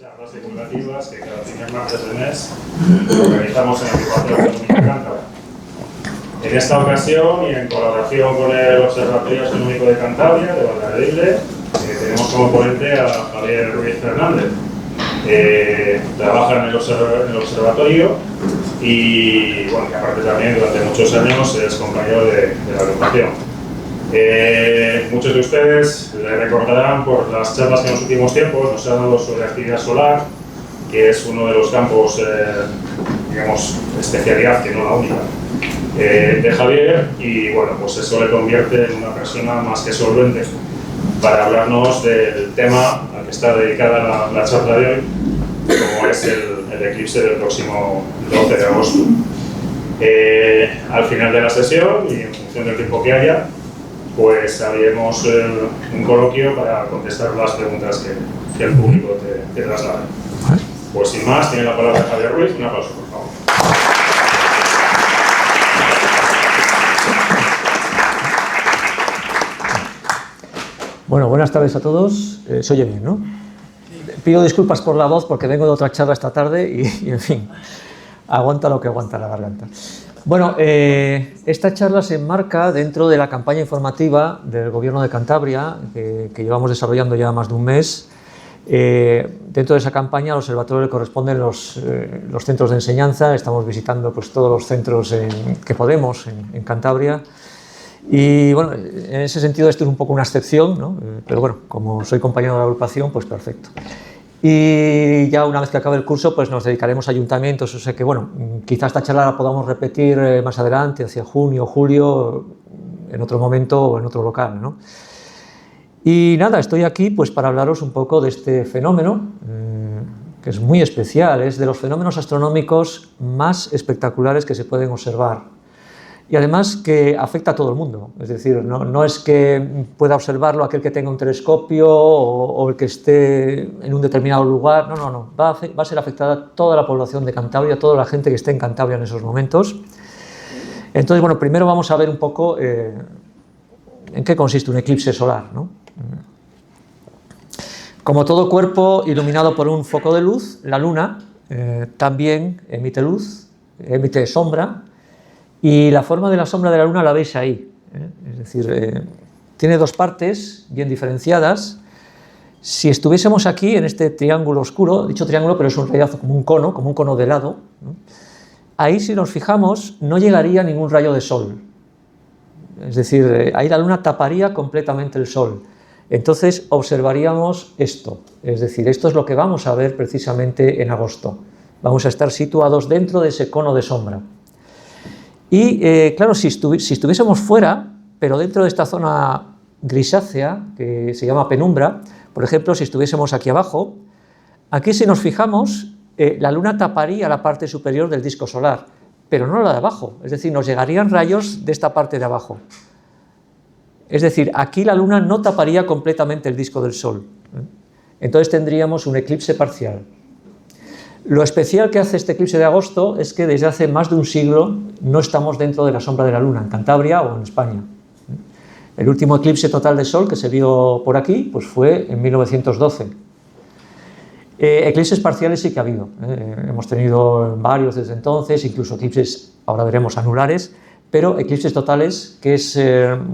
Charlas divulgativas que cada primer martes del mes organizamos en el Observatorio Astronómico de Cántabria. En esta ocasión, y en colaboración con el Observatorio Astronómico de Cantabria, de Valladolid, tenemos como ponente a Javier Ruiz Fernández. Trabaja en el observatorio y, bueno, que aparte también durante muchos años es compañero de la agrupación. Muchos de ustedes le recordarán por las charlas que en los últimos tiempos nos ha dado sobre actividad solar, que es uno de los campos, digamos, especialidad, que no la única, de Javier, y bueno, pues eso le convierte en una persona más que solvente para hablarnos del tema al que está dedicada la charla de hoy, como es el eclipse del próximo 12 de agosto. Al final de la sesión, y en función del tiempo que haya, pues haremos un coloquio para contestar las preguntas que el público te traslade. Pues sin más, tiene la palabra Javier Ruiz. Un aplauso, por favor. Bueno, buenas tardes a todos. ¿Se oye bien, no? Pido disculpas por la voz porque vengo de otra charla esta tarde y en fin, aguanta lo que aguanta la garganta. Bueno, esta charla se enmarca dentro de la campaña informativa del Gobierno de Cantabria, que llevamos desarrollando ya más de un mes. Dentro de esa campaña al observatorio le corresponden los centros de enseñanza. Estamos visitando pues, todos los centros que podemos en Cantabria. Y bueno, en ese sentido esto es un poco una excepción, ¿no? Pero bueno, como soy compañero de la agrupación, pues perfecto. Y ya una vez que acabe el curso, pues nos dedicaremos a ayuntamientos, o sea que bueno, quizás esta charla la podamos repetir más adelante, hacia junio o julio, en otro momento o en otro local, ¿no? Y nada, estoy aquí pues para hablaros un poco de este fenómeno, que es muy especial, es de los fenómenos astronómicos más espectaculares que se pueden observar. Y además que afecta a todo el mundo, es decir, no es que pueda observarlo aquel que tenga un telescopio o el que esté en un determinado lugar, no, va a ser afectada toda la población de Cantabria, toda la gente que esté en Cantabria en esos momentos. Entonces, bueno, primero vamos a ver un poco en qué consiste un eclipse solar, ¿no? Como todo cuerpo iluminado por un foco de luz, la luna también emite luz, emite sombra. Y la forma de la sombra de la luna la veis ahí, es decir, tiene dos partes bien diferenciadas. Si estuviésemos aquí en este triángulo oscuro, dicho triángulo, pero es en realidad como un cono de helado, ¿no? Ahí si nos fijamos no llegaría ningún rayo de sol, es decir, ahí la luna taparía completamente el sol. Entonces observaríamos esto, es decir, esto es lo que vamos a ver precisamente en agosto. Vamos a estar situados dentro de ese cono de sombra. Y claro, si estuviésemos fuera, pero dentro de esta zona grisácea, que se llama penumbra, por ejemplo, si estuviésemos aquí abajo, aquí si nos fijamos, la luna taparía la parte superior del disco solar, pero no la de abajo, es decir, nos llegarían rayos de esta parte de abajo. Es decir, aquí la luna no taparía completamente el disco del sol. Entonces tendríamos un eclipse parcial. Lo especial que hace este eclipse de agosto es que desde hace más de un siglo no estamos dentro de la sombra de la luna, en Cantabria o en España. El último eclipse total de sol que se vio por aquí pues fue en 1912. Eclipses parciales sí que ha habido, hemos tenido varios desde entonces, incluso eclipses, ahora veremos, anulares, pero eclipses totales, que es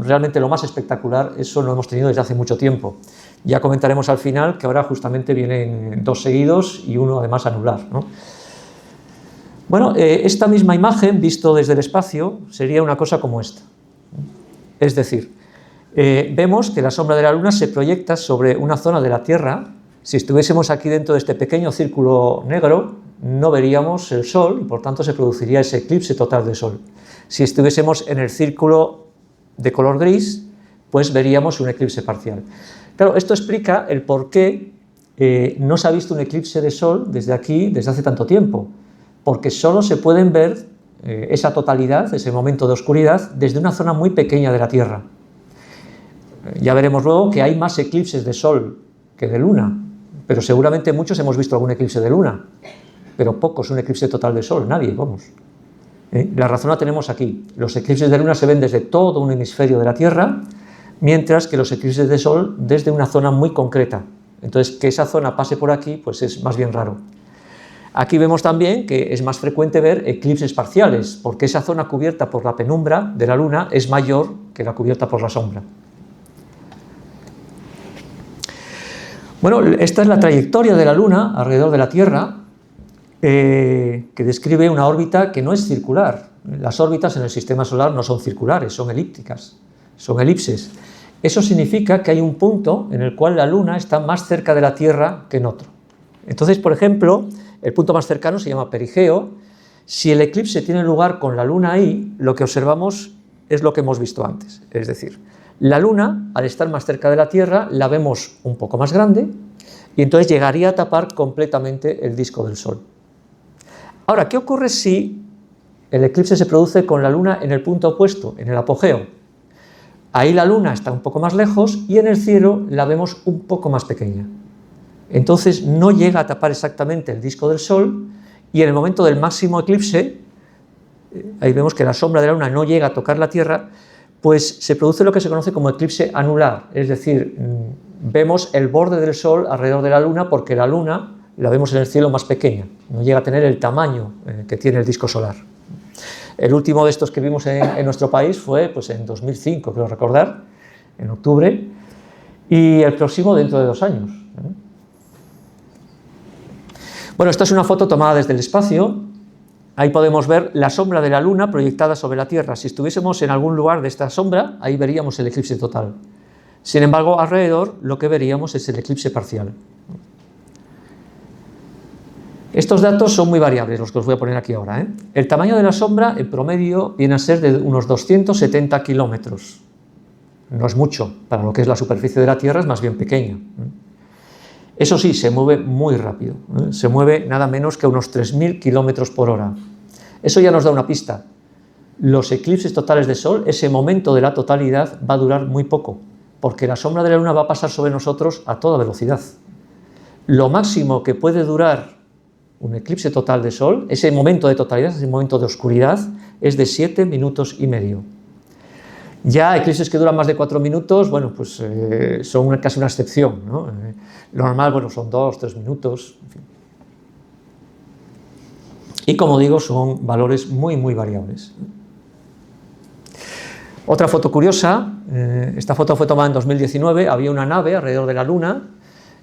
realmente lo más espectacular, eso lo hemos tenido desde hace mucho tiempo. Ya comentaremos al final que ahora justamente vienen dos seguidos y uno además anular, ¿no? Bueno, esta misma imagen, visto desde el espacio, sería una cosa como esta. Es decir, vemos que la sombra de la luna se proyecta sobre una zona de la Tierra. Si estuviésemos aquí dentro de este pequeño círculo negro, no veríamos el Sol y por tanto se produciría ese eclipse total de Sol. Si estuviésemos en el círculo de color gris, pues veríamos un eclipse parcial. Claro, esto explica el por qué no se ha visto un eclipse de sol desde aquí desde hace tanto tiempo, porque solo se pueden ver esa totalidad, ese momento de oscuridad, desde una zona muy pequeña de la Tierra. Ya veremos luego que hay más eclipses de sol que de luna, pero seguramente muchos hemos visto algún eclipse de luna, pero pocos un eclipse total de sol, nadie, vamos. La razón la tenemos aquí. Los eclipses de luna se ven desde todo un hemisferio de la Tierra, mientras que los eclipses de sol desde una zona muy concreta. Entonces, que esa zona pase por aquí, pues es más bien raro. Aquí vemos también que es más frecuente ver eclipses parciales, porque esa zona cubierta por la penumbra de la Luna es mayor que la cubierta por la sombra. Bueno, esta es la trayectoria de la Luna alrededor de la Tierra, que describe una órbita que no es circular. Las órbitas en el sistema solar no son circulares, son elípticas, son elipses. Eso significa que hay un punto en el cual la Luna está más cerca de la Tierra que en otro. Entonces, por ejemplo, el punto más cercano se llama perigeo. Si el eclipse tiene lugar con la Luna ahí, lo que observamos es lo que hemos visto antes. Es decir, la Luna, al estar más cerca de la Tierra, la vemos un poco más grande y entonces llegaría a tapar completamente el disco del Sol. Ahora, ¿qué ocurre si el eclipse se produce con la Luna en el punto opuesto, en el apogeo? Ahí la Luna está un poco más lejos y en el cielo la vemos un poco más pequeña. Entonces no llega a tapar exactamente el disco del Sol y en el momento del máximo eclipse, ahí vemos que la sombra de la Luna no llega a tocar la Tierra, pues se produce lo que se conoce como eclipse anular, es decir, vemos el borde del Sol alrededor de la Luna porque la Luna la vemos en el cielo más pequeña, no llega a tener el tamaño que tiene el disco solar. El último de estos que vimos en nuestro país fue pues, en 2005, creo recordar, en octubre, y el próximo dentro de 2 años. Bueno, esta es una foto tomada desde el espacio. Ahí podemos ver la sombra de la Luna proyectada sobre la Tierra. Si estuviésemos en algún lugar de esta sombra, ahí veríamos el eclipse total. Sin embargo, alrededor lo que veríamos es el eclipse parcial. Estos datos son muy variables, los que os voy a poner aquí ahora. El tamaño de la sombra, en promedio, viene a ser de unos 270 kilómetros. No es mucho, para lo que es la superficie de la Tierra es más bien pequeña. Eso sí, se mueve muy rápido, se mueve nada menos que a unos 3.000 kilómetros por hora. Eso ya nos da una pista. Los eclipses totales de Sol, ese momento de la totalidad, va a durar muy poco, porque la sombra de la Luna va a pasar sobre nosotros a toda velocidad. Lo máximo que puede durar un eclipse total de Sol, ese momento de totalidad, ese momento de oscuridad, es de 7 minutos y medio. Ya eclipses que duran más de 4 minutos, bueno, pues son casi una excepción, ¿no? Lo normal, bueno, son 2, 3 minutos, en fin. Y como digo, son valores muy, muy variables. Otra foto curiosa, esta foto fue tomada en 2019, había una nave alrededor de la Luna,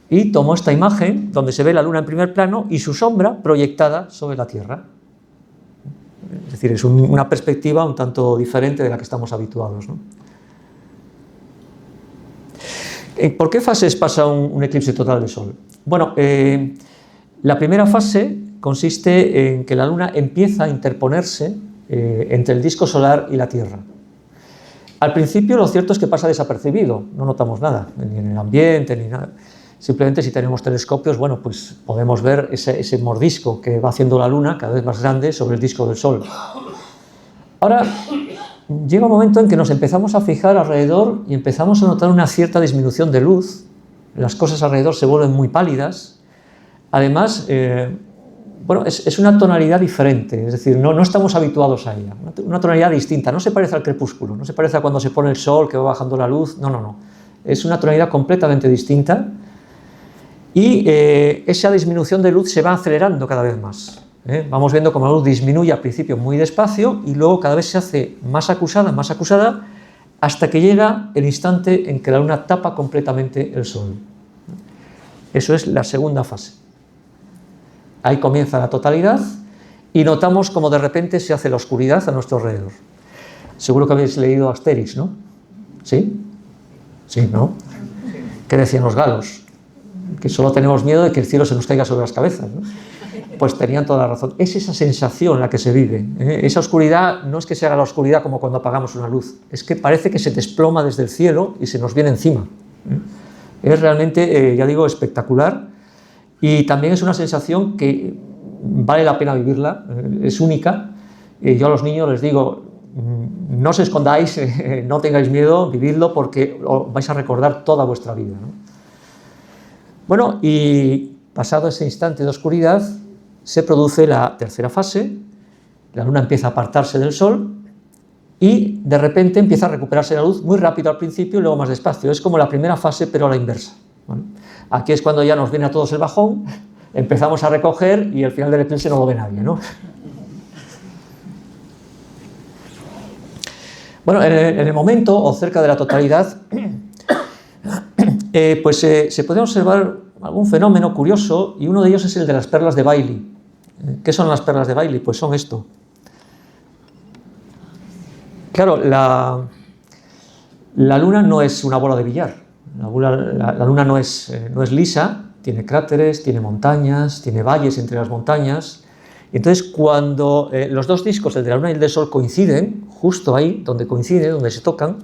y tomó esta imagen donde se ve la Luna en primer plano y su sombra proyectada sobre la Tierra. Es decir, es una perspectiva un tanto diferente de la que estamos habituados, ¿no? ¿Por qué fases pasa un eclipse total de Sol? Bueno, la primera fase consiste en que la Luna empieza a interponerse entre el disco solar y la Tierra. Al principio lo cierto es que pasa desapercibido, no notamos nada, ni en el ambiente, ni nada. Simplemente si tenemos telescopios, bueno, pues podemos ver ese mordisco que va haciendo la Luna cada vez más grande sobre el disco del Sol. Ahora, llega un momento en que nos empezamos a fijar alrededor y empezamos a notar una cierta disminución de luz, las cosas alrededor se vuelven muy pálidas, además, bueno, es una tonalidad diferente, es decir, no estamos habituados a ella, una tonalidad distinta, no se parece al crepúsculo, no se parece a cuando se pone el sol que va bajando la luz, no, es una tonalidad completamente distinta. Y esa disminución de luz se va acelerando cada vez más. Vamos viendo cómo la luz disminuye al principio muy despacio y luego cada vez se hace más acusada, hasta que llega el instante en que la Luna tapa completamente el Sol. Eso es la segunda fase. Ahí comienza la totalidad y notamos cómo de repente se hace la oscuridad a nuestro alrededor. Seguro que habéis leído Asterix, ¿no? ¿Sí? Sí, ¿no? ¿Qué decían los galos? Que solo tenemos miedo de que el cielo se nos caiga sobre las cabezas, ¿no? Pues tenían toda la razón. Es esa sensación la que se vive. Esa oscuridad no es que se haga la oscuridad como cuando apagamos una luz, es que parece que se desploma desde el cielo y se nos viene encima. Es realmente, ya digo, espectacular y también es una sensación que vale la pena vivirla, es única. Yo a los niños les digo, no os escondáis, no tengáis miedo, vividlo porque vais a recordar toda vuestra vida, ¿no? Bueno, y pasado ese instante de oscuridad, se produce la tercera fase, la Luna empieza a apartarse del Sol y de repente empieza a recuperarse la luz muy rápido al principio y luego más despacio. Es como la primera fase, pero a la inversa. ¿vale? Aquí es cuando ya nos viene a todos el bajón, empezamos a recoger y al final del eclipse no lo ve nadie, ¿no? Bueno, en el momento o cerca de la totalidad, pues se puede observar algún fenómeno curioso, y uno de ellos es el de las perlas de Bailey. ¿Qué son las perlas de Bailey? Pues son esto. Claro, la Luna no es una bola de billar. La Luna no es lisa, tiene cráteres, tiene montañas, tiene valles entre las montañas. Y entonces, cuando los dos discos, el de la Luna y el del Sol, coinciden, justo ahí, donde coinciden, donde se tocan,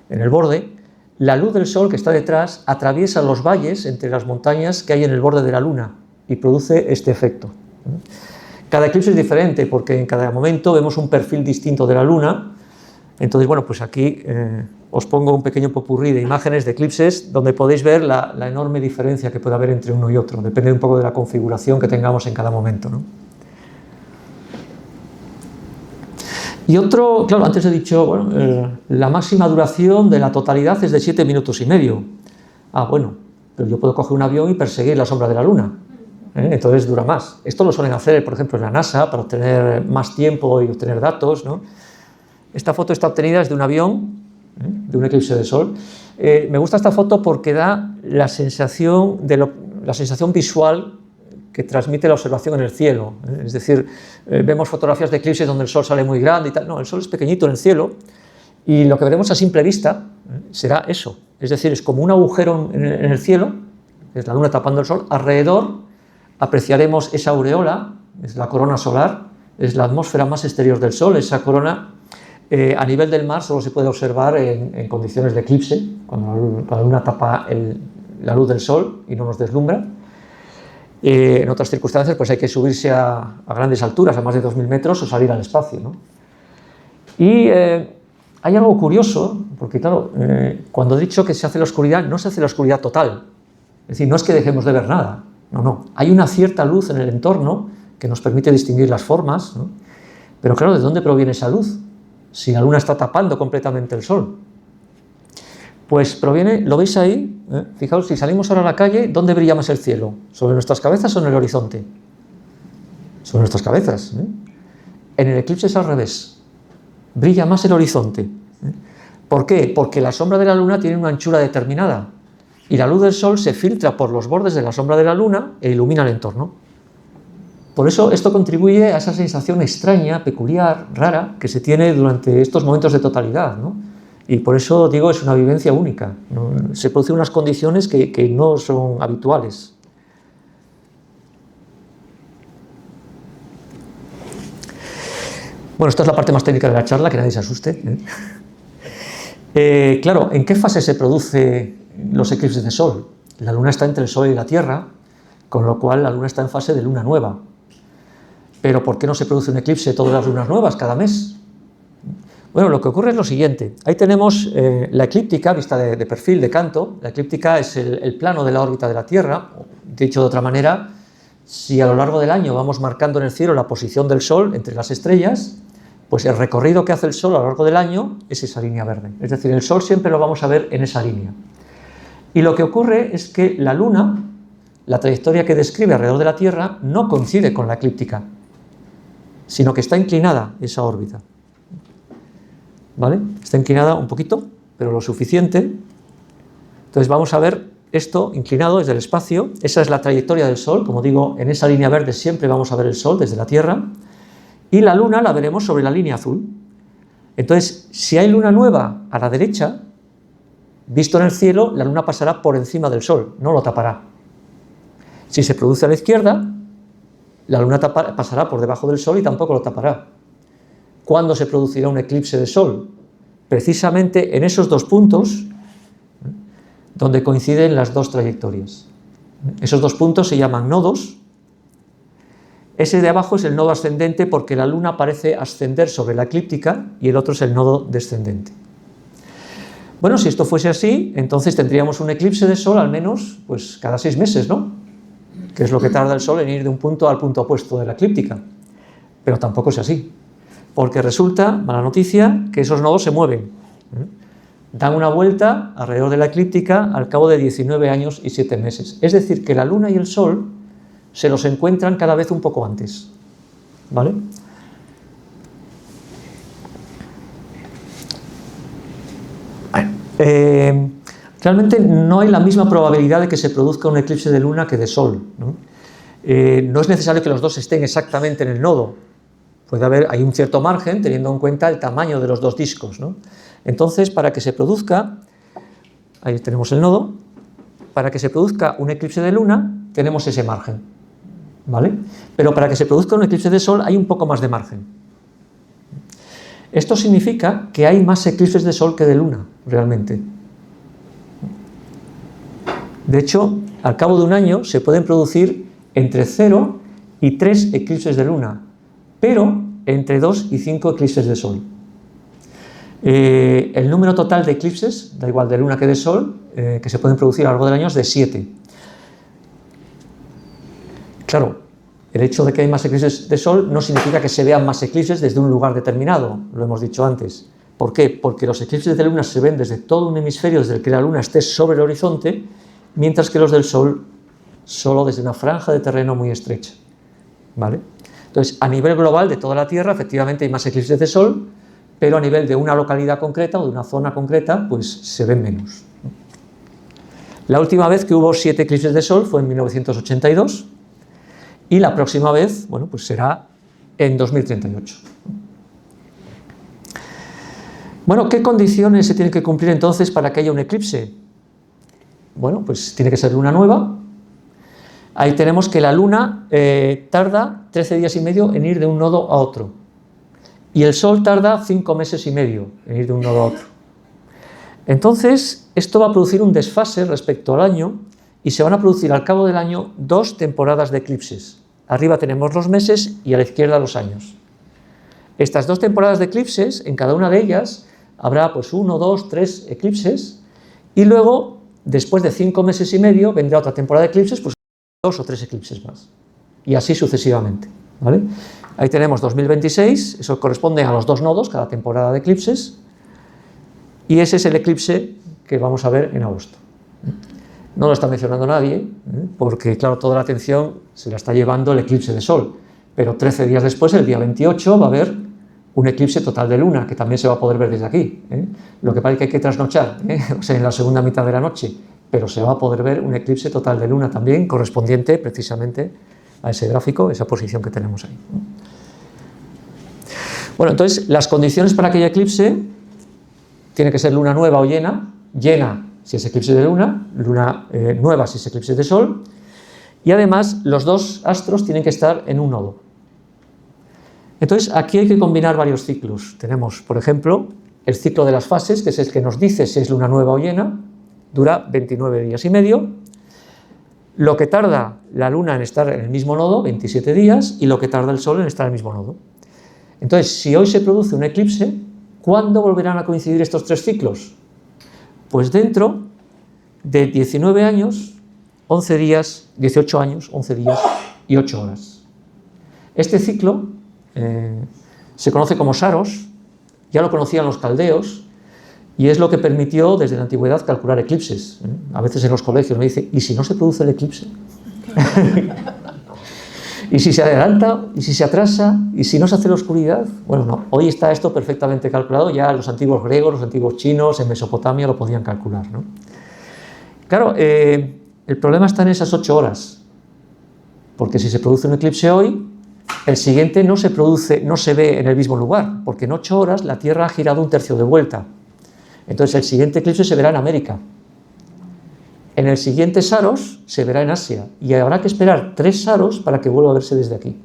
en el borde, la luz del Sol que está detrás atraviesa los valles entre las montañas que hay en el borde de la Luna y produce este efecto. Cada eclipse es diferente porque en cada momento vemos un perfil distinto de la Luna. Entonces, bueno, pues aquí os pongo un pequeño popurrí de imágenes de eclipses donde podéis ver la enorme diferencia que puede haber entre uno y otro. Depende un poco de la configuración que tengamos en cada momento, ¿no? Y otro, claro, antes he dicho, bueno, la máxima duración de la totalidad es de 7 minutos y medio. Ah, bueno, pero yo puedo coger un avión y perseguir la sombra de la Luna. Entonces dura más. Esto lo suelen hacer, por ejemplo, en la NASA para obtener más tiempo y obtener datos, ¿no? Esta foto está obtenida desde un avión, de un eclipse de Sol. Me gusta esta foto porque da la sensación visual que transmite la observación en el cielo. Es decir, vemos fotografías de eclipses donde el Sol sale muy grande y tal. No, el Sol es pequeñito en el cielo y lo que veremos a simple vista será eso. Es decir, es como un agujero en el cielo, es la Luna tapando el Sol. Alrededor apreciaremos esa aureola, es la corona solar, es la atmósfera más exterior del Sol. Esa corona a nivel del mar solo se puede observar en condiciones de eclipse, cuando la Luna tapa la luz del Sol y no nos deslumbra. En otras circunstancias pues hay que subirse a grandes alturas, a más de 2000 metros, o salir al espacio, ¿no? Y hay algo curioso, porque claro, cuando he dicho que se hace la oscuridad, no se hace la oscuridad total. Es decir, no es que dejemos de ver nada, no. Hay una cierta luz en el entorno que nos permite distinguir las formas, ¿no? Pero claro, ¿de dónde proviene esa luz? Si la Luna está tapando completamente el Sol. Pues proviene, ¿lo veis ahí? Fijaos, si salimos ahora a la calle, ¿dónde brilla más el cielo? ¿Sobre nuestras cabezas o en el horizonte? Sobre nuestras cabezas. En el eclipse es al revés. Brilla más el horizonte. ¿Por qué? Porque la sombra de la Luna tiene una anchura determinada y la luz del Sol se filtra por los bordes de la sombra de la Luna e ilumina el entorno. Por eso esto contribuye a esa sensación extraña, peculiar, rara, que se tiene durante estos momentos de totalidad, ¿no? Y por eso digo, es una vivencia única, ¿no? Se producen unas condiciones que no son habituales. Bueno, esta es la parte más técnica de la charla, que nadie se asuste. Claro, ¿en qué fase se producen los eclipses de Sol? La Luna está entre el Sol y la Tierra, con lo cual la Luna está en fase de luna nueva. Pero ¿por qué no se produce un eclipse de todas las lunas nuevas cada mes? Bueno, lo que ocurre es lo siguiente. Ahí tenemos la eclíptica, vista de perfil, de canto. La eclíptica es el plano de la órbita de la Tierra. Dicho de otra manera, si a lo largo del año vamos marcando en el cielo la posición del Sol entre las estrellas, pues el recorrido que hace el Sol a lo largo del año es esa línea verde. Es decir, el Sol siempre lo vamos a ver en esa línea. Y lo que ocurre es que la Luna, la trayectoria que describe alrededor de la Tierra, no coincide con la eclíptica, sino que está inclinada esa órbita. ¿Vale? Está inclinada un poquito, pero lo suficiente. Entonces vamos a ver esto inclinado desde el espacio. Esa es la trayectoria del Sol. Como digo, en esa línea verde siempre vamos a ver el Sol desde la Tierra. Y la Luna la veremos sobre la línea azul. Entonces, si hay luna nueva a la derecha, visto en el cielo, la Luna pasará por encima del Sol, no lo tapará. Si se produce a la izquierda, la Luna pasará por debajo del Sol y tampoco lo tapará. ¿Cuándo se producirá un eclipse de Sol? Precisamente en esos dos puntos donde coinciden las dos trayectorias. Esos dos puntos se llaman nodos. Ese de abajo es el nodo ascendente porque la Luna parece ascender sobre la eclíptica y el otro es el nodo descendente. Bueno, si esto fuese así, entonces tendríamos un eclipse de Sol al menos pues, cada 6 meses, ¿no? Que es lo que tarda el Sol en ir de un punto al punto opuesto de la eclíptica. Pero tampoco es así, porque resulta, mala noticia, que esos nodos se mueven. dan una vuelta alrededor de la eclíptica al cabo de 19 años y 7 meses. Es decir, que la Luna y el Sol se los encuentran cada vez un poco antes, ¿vale? Realmente no hay la misma probabilidad de que se produzca un eclipse de Luna que de Sol, ¿no? No es necesario que los dos estén exactamente en el nodo. Hay un cierto margen teniendo en cuenta el tamaño de los dos discos, ¿no? Entonces, para que se produzca, ahí tenemos el nodo, para que se produzca un eclipse de Luna tenemos ese margen, ¿vale? Pero para que se produzca un eclipse de Sol hay un poco más de margen. Esto significa que hay más eclipses de Sol que de Luna, realmente. De hecho, al cabo de un año se pueden producir entre 0 y 3 eclipses de Luna, pero entre 2 y 5 eclipses de Sol. El número total de eclipses, da igual de Luna que de Sol, que se pueden producir a lo largo del año es de 7. Claro, el hecho de que hay más eclipses de Sol no significa que se vean más eclipses desde un lugar determinado, lo hemos dicho antes. ¿Por qué? Porque los eclipses de Luna se ven desde todo un hemisferio, desde el que la Luna esté sobre el horizonte, mientras que los del Sol solo desde una franja de terreno muy estrecha, ¿vale? Entonces, a nivel global de toda la Tierra, efectivamente hay más eclipses de Sol, pero a nivel de una localidad concreta o de una zona concreta, pues se ven menos. La última vez que hubo 7 eclipses de Sol fue en 1982 y la próxima vez, bueno, pues será en 2038. Bueno, ¿qué condiciones se tienen que cumplir entonces para que haya un eclipse? Bueno, pues tiene que ser luna nueva. Ahí tenemos que la Luna tarda 13 días y medio en ir de un nodo a otro. Y el Sol tarda 5 meses y medio en ir de un nodo a otro. Entonces, esto va a producir un desfase respecto al año y se van a producir al cabo del año 2 temporadas de eclipses. Arriba tenemos los meses y a la izquierda los años. Estas 2 temporadas de eclipses, en cada una de ellas habrá pues 1, 2, 3 eclipses y luego, después de 5 meses y medio, vendrá otra temporada de eclipses, pues 2 o 3 eclipses más. Y así sucesivamente, ¿vale? Ahí tenemos 2026, eso corresponde a los 2 nodos, cada temporada de eclipses, y ese es el eclipse que vamos a ver en agosto. No lo está mencionando nadie, porque claro, toda la atención se la está llevando el eclipse de Sol, pero 13 días después, el día 28, va a haber un eclipse total de Luna, que también se va a poder ver desde aquí. Lo que pasa es que hay que trasnochar, o sea, en la segunda mitad de la noche, pero se va a poder ver un eclipse total de Luna también, correspondiente precisamente a ese gráfico, esa posición que tenemos ahí. Bueno, entonces, las condiciones para que haya eclipse tiene que ser luna nueva o llena, llena si es eclipse de Luna, luna nueva si es eclipse de Sol, y además los 2 astros tienen que estar en un nodo. Entonces, aquí hay que combinar varios ciclos. Tenemos, por ejemplo, el ciclo de las fases, que es el que nos dice si es luna nueva o llena, dura 29 días y medio, lo que tarda la Luna en estar en el mismo nodo, 27 días, y lo que tarda el Sol en estar en el mismo nodo. Entonces, si hoy se produce un eclipse, ¿cuándo volverán a coincidir estos 3 ciclos? Pues dentro de 19 años, 11 días, 18 años, 11 días y 8 horas. Este ciclo se conoce como Saros, ya lo conocían los caldeos, y es lo que permitió desde la antigüedad calcular eclipses. A veces en los colegios me dicen, ¿y si no se produce el eclipse? ¿Y si se adelanta? ¿Y si se atrasa? ¿Y si no se hace la oscuridad? Bueno, no, hoy está esto perfectamente calculado, ya los antiguos griegos, los antiguos chinos, en Mesopotamia lo podían calcular, ¿no? Claro, el problema está en esas 8 horas, porque si se produce un eclipse hoy, el siguiente no se produce, no se ve en el mismo lugar, porque en 8 horas la Tierra ha girado 1/3 de vuelta. Entonces el siguiente eclipse se verá en América. En el siguiente Saros se verá en Asia y habrá que esperar 3 Saros para que vuelva a verse desde aquí.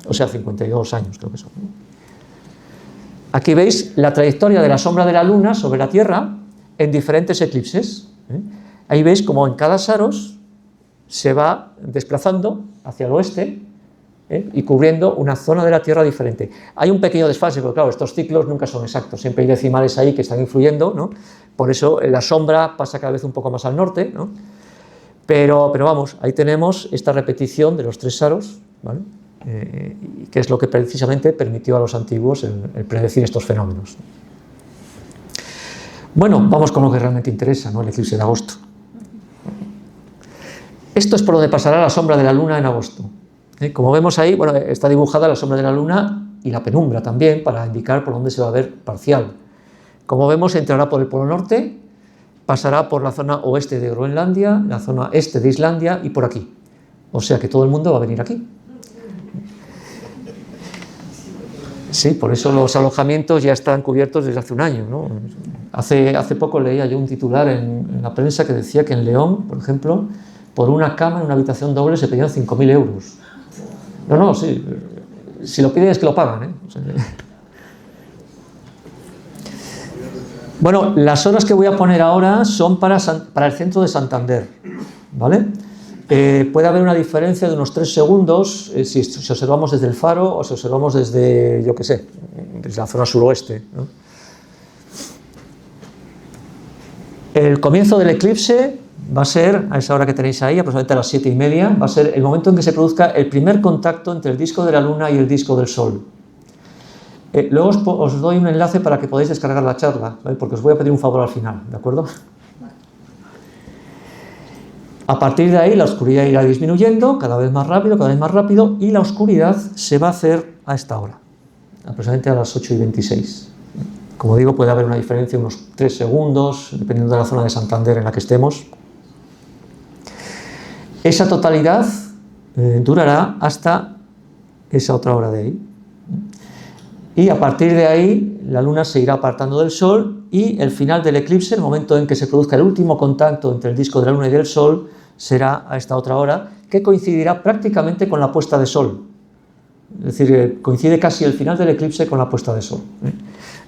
O sea, 52 años creo que son. Aquí veis la trayectoria de la sombra de la Luna sobre la Tierra en diferentes eclipses. Ahí veis como en cada Saros se va desplazando hacia el oeste y cubriendo una zona de la Tierra diferente. Hay un pequeño desfase, porque claro, estos ciclos nunca son exactos, siempre hay decimales ahí que están influyendo, ¿no? Por eso la sombra pasa cada vez un poco más al norte, ¿no? Pero vamos, ahí tenemos esta repetición de los 3 Saros, ¿vale? Que es lo que precisamente permitió a los antiguos el predecir estos fenómenos. Bueno, vamos con lo que realmente interesa, ¿no? El eclipse de agosto. Esto es por donde pasará la sombra de la luna en agosto. Como vemos ahí, bueno, está dibujada la sombra de la luna y la penumbra también para indicar por dónde se va a ver parcial. Como vemos, entrará por el polo norte, pasará por la zona oeste de Groenlandia, la zona este de Islandia y por aquí. O sea que todo el mundo va a venir aquí. Sí, por eso los alojamientos ya están cubiertos desde hace un año, ¿no? Hace poco leía yo un titular en la prensa que decía que en León, por ejemplo, por una cama en una habitación doble se pedían 5.000 euros. No, sí, si lo piden es que lo pagan, ¿eh? O sea, bueno, las horas que voy a poner ahora son para el centro de Santander, ¿vale? Puede haber una diferencia de unos 3 segundos si observamos desde el faro o si observamos desde, yo qué sé, desde la zona suroeste, ¿no? El comienzo del eclipse va a ser, a esa hora que tenéis ahí, aproximadamente a las 7:30, va a ser el momento en que se produzca el primer contacto entre el disco de la luna y el disco del sol. Luego os doy un enlace para que podáis descargar la charla, ¿vale? Porque os voy a pedir un favor al final, ¿de acuerdo? A partir de ahí la oscuridad irá disminuyendo cada vez más rápido, y la oscuridad se va a hacer a esta hora, aproximadamente a las 8:26. Como digo, puede haber una diferencia de unos 3 segundos, dependiendo de la zona de Santander en la que estemos. Esa totalidad durará hasta esa otra hora de ahí. Y a partir de ahí la luna se irá apartando del sol y el final del eclipse, el momento en que se produzca el último contacto entre el disco de la luna y del sol, será a esta otra hora, que coincidirá prácticamente con la puesta de sol. Es decir, coincide casi el final del eclipse con la puesta de sol.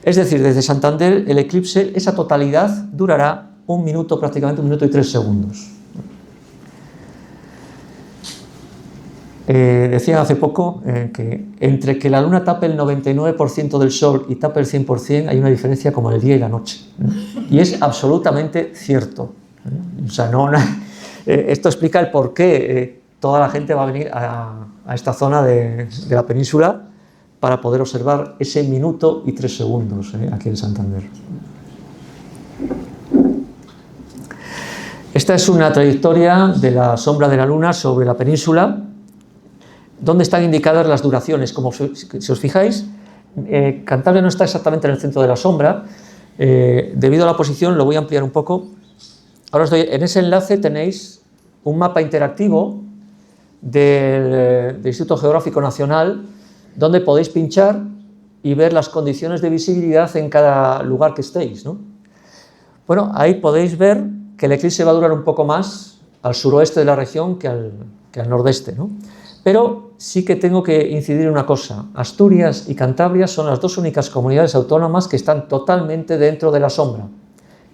Es decir, desde Santander el eclipse, esa totalidad durará un minuto, prácticamente 1 minuto y 3 segundos. Decían hace poco que entre que la luna tape el 99% del sol y tape el 100% hay una diferencia como el día y la noche. Y es absolutamente cierto. O sea, esto explica el por qué toda la gente va a venir a esta zona de la península para poder observar ese minuto y 3 segundos aquí en Santander. Esta es una trayectoria de la sombra de la luna sobre la península, donde están indicadas las duraciones. Como si os fijáis, Cantabria no está exactamente en el centro de la sombra. Debido a la posición, lo voy a ampliar un poco. Ahora en ese enlace tenéis un mapa interactivo del Instituto Geográfico Nacional, donde podéis pinchar y ver las condiciones de visibilidad en cada lugar que estéis, ¿no? Bueno, ahí podéis ver que el eclipse va a durar un poco más al suroeste de la región que al nordeste, ¿no? Pero sí que tengo que incidir en una cosa: Asturias y Cantabria son las 2 únicas comunidades autónomas que están totalmente dentro de la sombra.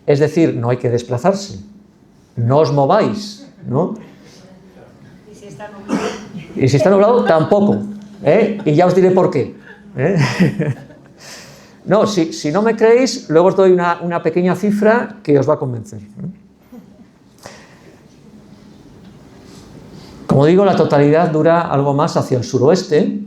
Es decir, no hay que desplazarse, no os mováis, ¿no? ¿Y si está nublado? Y si está nublado, tampoco, y ya os diré por qué. No, si no me creéis, luego os doy una pequeña cifra que os va a convencer. Como digo, la totalidad dura algo más hacia el suroeste.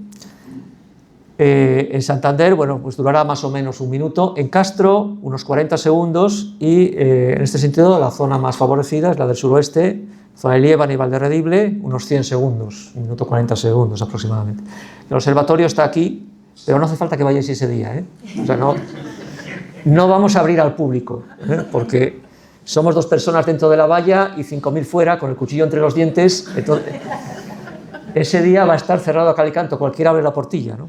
En Santander, bueno, pues durará más o menos 1 minuto. En Castro, unos 40 segundos. Y en este sentido, la zona más favorecida es la del suroeste, zona de Liébana y Valderredible, unos 100 segundos, 1 minuto 40 segundos aproximadamente. El observatorio está aquí, pero no hace falta que vayáis ese día, O sea, no vamos a abrir al público, porque somos 2 personas dentro de la valla y 5.000 fuera, con el cuchillo entre los dientes. Entonces, ese día va a estar cerrado a cal y canto, cualquiera abre la portilla, ¿no?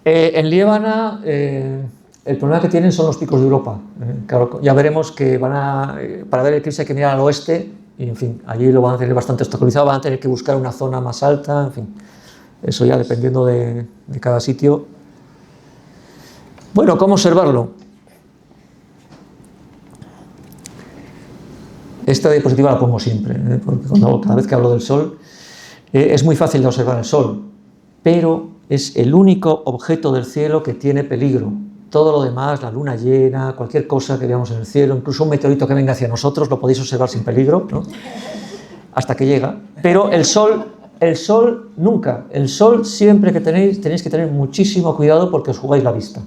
En Liébana, el problema que tienen son los picos de Europa. Claro, ya veremos que para ver el eclipse hay que mirar al oeste, y en fin, allí lo van a tener bastante obstaculizado, van a tener que buscar una zona más alta, en fin, eso ya dependiendo de cada sitio. Bueno, ¿cómo observarlo? Esta diapositiva la pongo siempre, porque cada vez que hablo del sol, es muy fácil de observar el sol, pero es el único objeto del cielo que tiene peligro. Todo lo demás, la luna llena, cualquier cosa que veamos en el cielo, incluso un meteorito que venga hacia nosotros, lo podéis observar sin peligro, ¿no? Hasta que llega. Pero el sol nunca. El sol siempre que tenéis que tener muchísimo cuidado porque os jugáis la vista.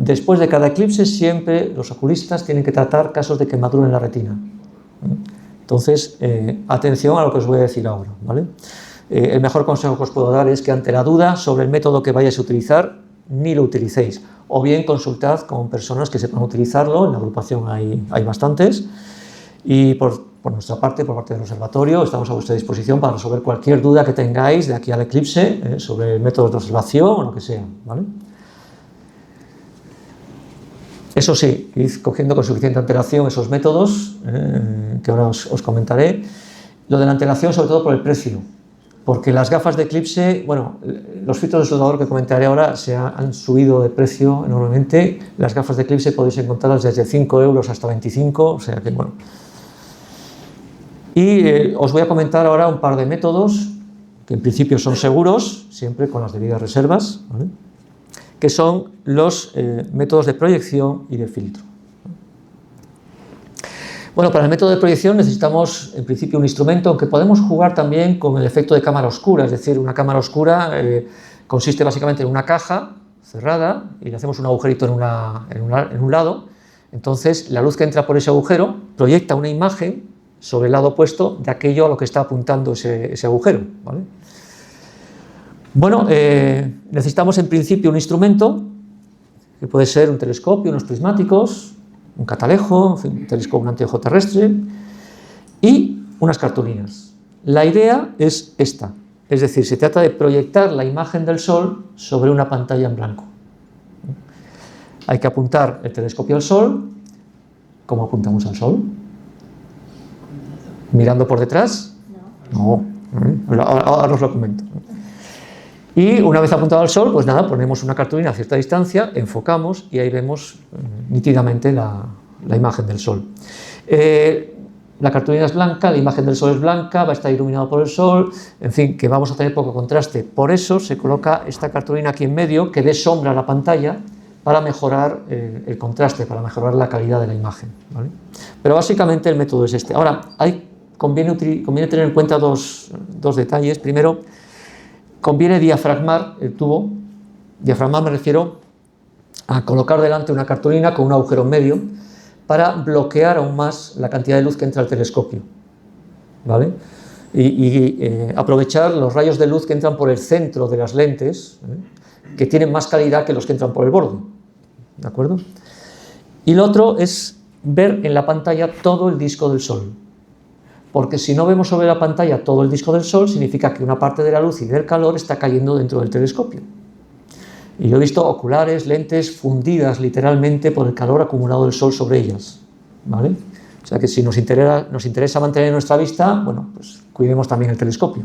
después de cada eclipse siempre los oculistas tienen que tratar casos de quemadura en la retina. Entonces, atención a lo que os voy a decir ahora, ¿vale? El mejor consejo que os puedo dar es que ante la duda sobre el método que vayáis a utilizar, ni lo utilicéis, o bien consultad con personas que sepan utilizarlo. En la agrupación hay bastantes, y por nuestra parte, por parte del observatorio, estamos a vuestra disposición para resolver cualquier duda que tengáis de aquí al eclipse sobre métodos de observación o lo que sea, ¿vale? Eso sí, id cogiendo con suficiente antelación esos métodos que ahora os comentaré. Lo de la antelación sobre todo por el precio, porque las gafas de eclipse, bueno, los filtros de soldador que comentaré ahora han subido de precio enormemente. Las gafas de eclipse podéis encontrarlas desde 5 euros hasta 25, o sea que bueno. Y os voy a comentar ahora un par de métodos que en principio son seguros, siempre con las debidas reservas, ¿vale? Que son los métodos de proyección y de filtro. Bueno, para el método de proyección necesitamos en principio un instrumento, aunque podemos jugar también con el efecto de cámara oscura, es decir, una cámara oscura consiste básicamente en una caja cerrada y le hacemos un agujerito en un lado. Entonces la luz que entra por ese agujero proyecta una imagen sobre el lado opuesto de aquello a lo que está apuntando ese agujero, ¿vale? Bueno, necesitamos en principio un instrumento, que puede ser un telescopio, unos prismáticos, un catalejo, en fin, un telescopio, un anteojo terrestre, y unas cartulinas. La idea es esta, es decir, se trata de proyectar la imagen del Sol sobre una pantalla en blanco. Hay que apuntar el telescopio al Sol. ¿Cómo apuntamos al Sol? ¿Mirando por detrás? No. Ahora os lo comento. Y una vez apuntado al Sol, pues nada, ponemos una cartulina a cierta distancia, enfocamos y ahí vemos nítidamente la imagen del Sol. La cartulina es blanca, la imagen del Sol es blanca, va a estar iluminado por el Sol, en fin, que vamos a tener poco contraste. Por eso se coloca esta cartulina aquí en medio, que dé sombra a la pantalla para mejorar el contraste, para mejorar la calidad de la imagen, ¿vale? Pero básicamente el método es este. Ahora, conviene tener en cuenta dos detalles. Primero, conviene diafragmar el tubo. Diafragmar me refiero a colocar delante una cartulina con un agujero en medio para bloquear aún más la cantidad de luz que entra al telescopio, ¿vale? Y aprovechar los rayos de luz que entran por el centro de las lentes, que tienen más calidad que los que entran por el borde, ¿de acuerdo? Y lo otro es ver en la pantalla todo el disco del Sol. Porque si no vemos sobre la pantalla todo el disco del Sol, significa que una parte de la luz y del calor está cayendo dentro del telescopio. Y yo he visto oculares, lentes fundidas literalmente por el calor acumulado del Sol sobre ellas, ¿vale? O sea que si nos interesa mantener nuestra vista, bueno, pues cuidemos también el telescopio.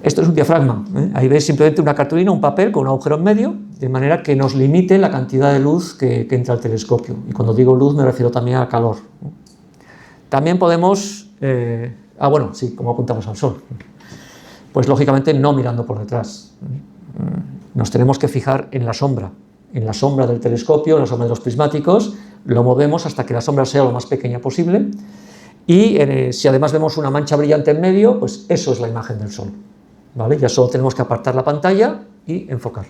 Esto es un diafragma, ¿eh? Ahí veis simplemente una cartulina, un papel con un agujero en medio, de manera que nos limite la cantidad de luz que entra al telescopio. Y cuando digo luz me refiero también al calor. También podemos, bueno, sí, como apuntamos al Sol, pues lógicamente no mirando por detrás. Nos tenemos que fijar en la sombra del telescopio, en la sombra de los prismáticos, lo movemos hasta que la sombra sea lo más pequeña posible y si además vemos una mancha brillante en medio, pues eso es la imagen del Sol, ¿vale? Ya solo tenemos que apartar la pantalla y enfocar.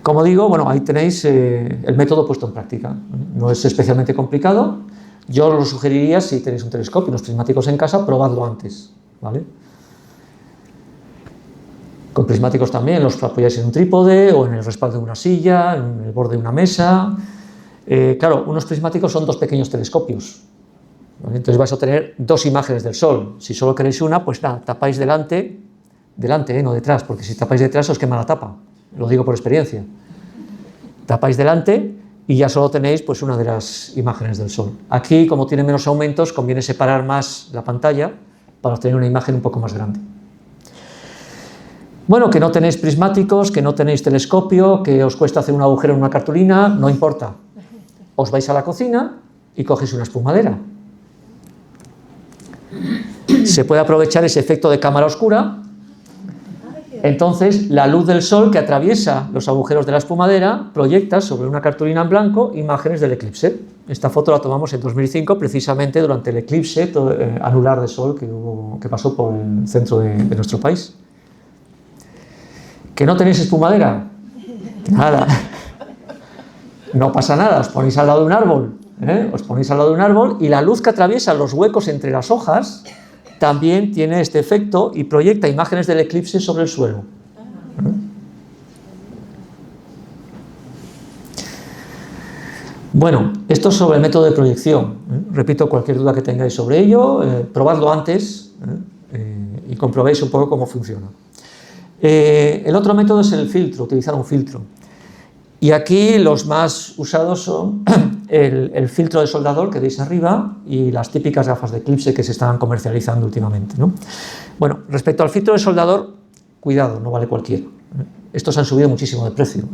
Como digo, bueno, ahí tenéis el método puesto en práctica. No es especialmente complicado. Yo os lo sugeriría, si tenéis un telescopio y unos prismáticos en casa, probadlo antes, ¿vale? Con prismáticos también los apoyáis en un trípode o en el respaldo de una silla, en el borde de una mesa. Claro, unos prismáticos son dos pequeños telescopios, ¿vale? Entonces vais a tener dos imágenes del Sol. Si solo queréis una, pues nada, tapáis delante, no detrás, porque si tapáis detrás os quema la tapa, lo digo por experiencia. Tapáis delante y ya solo tenéis pues una de las imágenes del Sol. Aquí, como tiene menos aumentos, conviene separar más la pantalla para obtener una imagen un poco más grande. Bueno, que no tenéis prismáticos, que no tenéis telescopio, que os cuesta hacer un agujero en una cartulina, no importa. Os vais a la cocina y cogéis una espumadera. Se puede aprovechar ese efecto de cámara oscura. Entonces, la luz del Sol que atraviesa los agujeros de la espumadera proyecta sobre una cartulina en blanco imágenes del eclipse. Esta foto la tomamos en 2005, precisamente durante el eclipse anular de Sol que pasó por el centro de nuestro país. ¿Que no tenéis espumadera? Nada. No pasa nada, os ponéis al lado de un árbol, os ponéis al lado de un árbol y la luz que atraviesa los huecos entre las hojas también tiene este efecto y proyecta imágenes del eclipse sobre el suelo. Bueno, esto es sobre el método de proyección. Repito, cualquier duda que tengáis sobre ello, probadlo antes y comprobéis un poco cómo funciona. El otro método es el filtro, utilizar un filtro. Y aquí los más usados son el filtro de soldador que veis arriba y las típicas gafas de eclipse que se están comercializando últimamente, ¿no? Bueno, respecto al filtro de soldador, cuidado, no vale cualquiera. Estos han subido muchísimo de precio.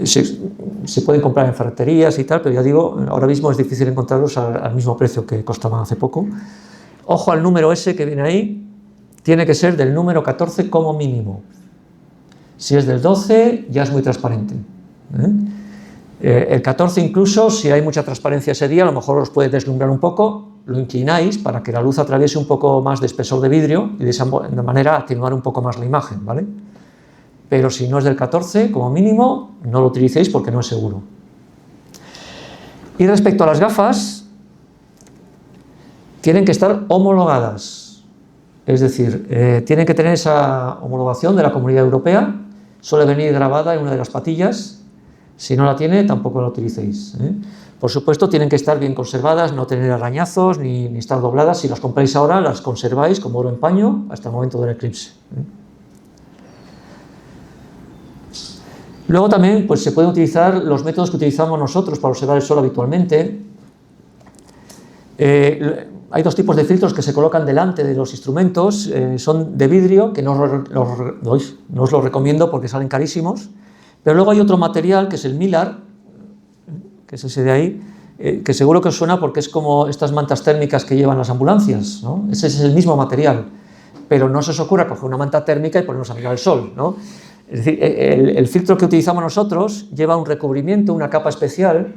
Se pueden comprar en ferreterías y tal, pero ya digo, ahora mismo es difícil encontrarlos al mismo precio que costaban hace poco. Ojo al número ese que viene ahí, tiene que ser del número 14 como mínimo. Si es del 12, ya es muy transparente. El 14 incluso, si hay mucha transparencia ese día, a lo mejor os puede deslumbrar un poco, lo inclináis para que la luz atraviese un poco más de espesor de vidrio y de esa manera atenuar un poco más la imagen, ¿vale? Pero si no es del 14, como mínimo, no lo utilicéis porque no es seguro. Y respecto a las gafas, tienen que estar homologadas. Es decir, tienen que tener esa homologación de la Comunidad Europea, suele venir grabada en una de las patillas, si no la tiene tampoco la utilicéis. Por supuesto tienen que estar bien conservadas, no tener arañazos ni estar dobladas, si las compráis ahora las conserváis como oro en paño hasta el momento del eclipse. Luego también pues, se pueden utilizar los métodos que utilizamos nosotros para observar el sol habitualmente. Hay dos tipos de filtros que se colocan delante de los instrumentos, son de vidrio, que no os los recomiendo porque salen carísimos, pero luego hay otro material que es el Mylar, que es ese de ahí, que seguro que os suena porque es como estas mantas térmicas que llevan las ambulancias, ¿no? Ese es el mismo material, pero no se os ocurra coger una manta térmica y ponernos a mirar el sol, ¿no? Es decir, el filtro que utilizamos nosotros lleva un recubrimiento, una capa especial,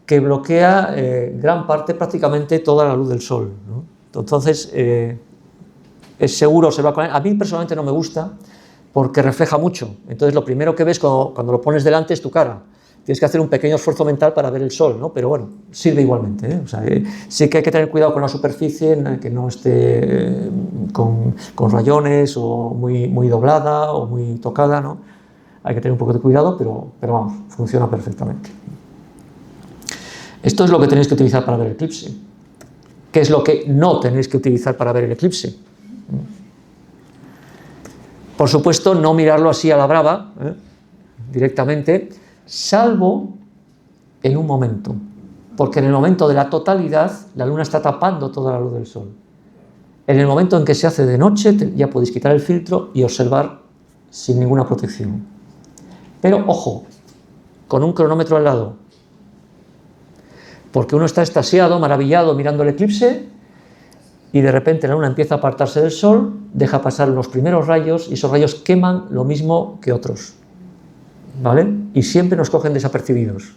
que bloquea gran parte, prácticamente toda la luz del sol, ¿no? Entonces, es seguro observar con él. A mí personalmente no me gusta porque refleja mucho. Entonces, lo primero que ves cuando lo pones delante es tu cara. Tienes que hacer un pequeño esfuerzo mental para ver el sol, ¿no? Pero bueno, sirve igualmente, ¿eh? O sea, sí que hay que tener cuidado con la superficie, que no esté con rayones o muy doblada o muy tocada, ¿no? Hay que tener un poco de cuidado, pero vamos, funciona perfectamente. Esto es lo que tenéis que utilizar para ver el eclipse. ¿Qué es lo que no tenéis que utilizar para ver el eclipse? Por supuesto, no mirarlo así a la brava, directamente, salvo en un momento, porque en el momento de la totalidad la luna está tapando toda la luz del sol. En el momento en que se hace de noche ya podéis quitar el filtro y observar sin ninguna protección. Pero ojo, con un cronómetro al lado, porque uno está extasiado, maravillado mirando el eclipse y de repente la luna empieza a apartarse del sol, deja pasar los primeros rayos y esos rayos queman lo mismo que otros, ¿vale? Y siempre nos cogen desapercibidos.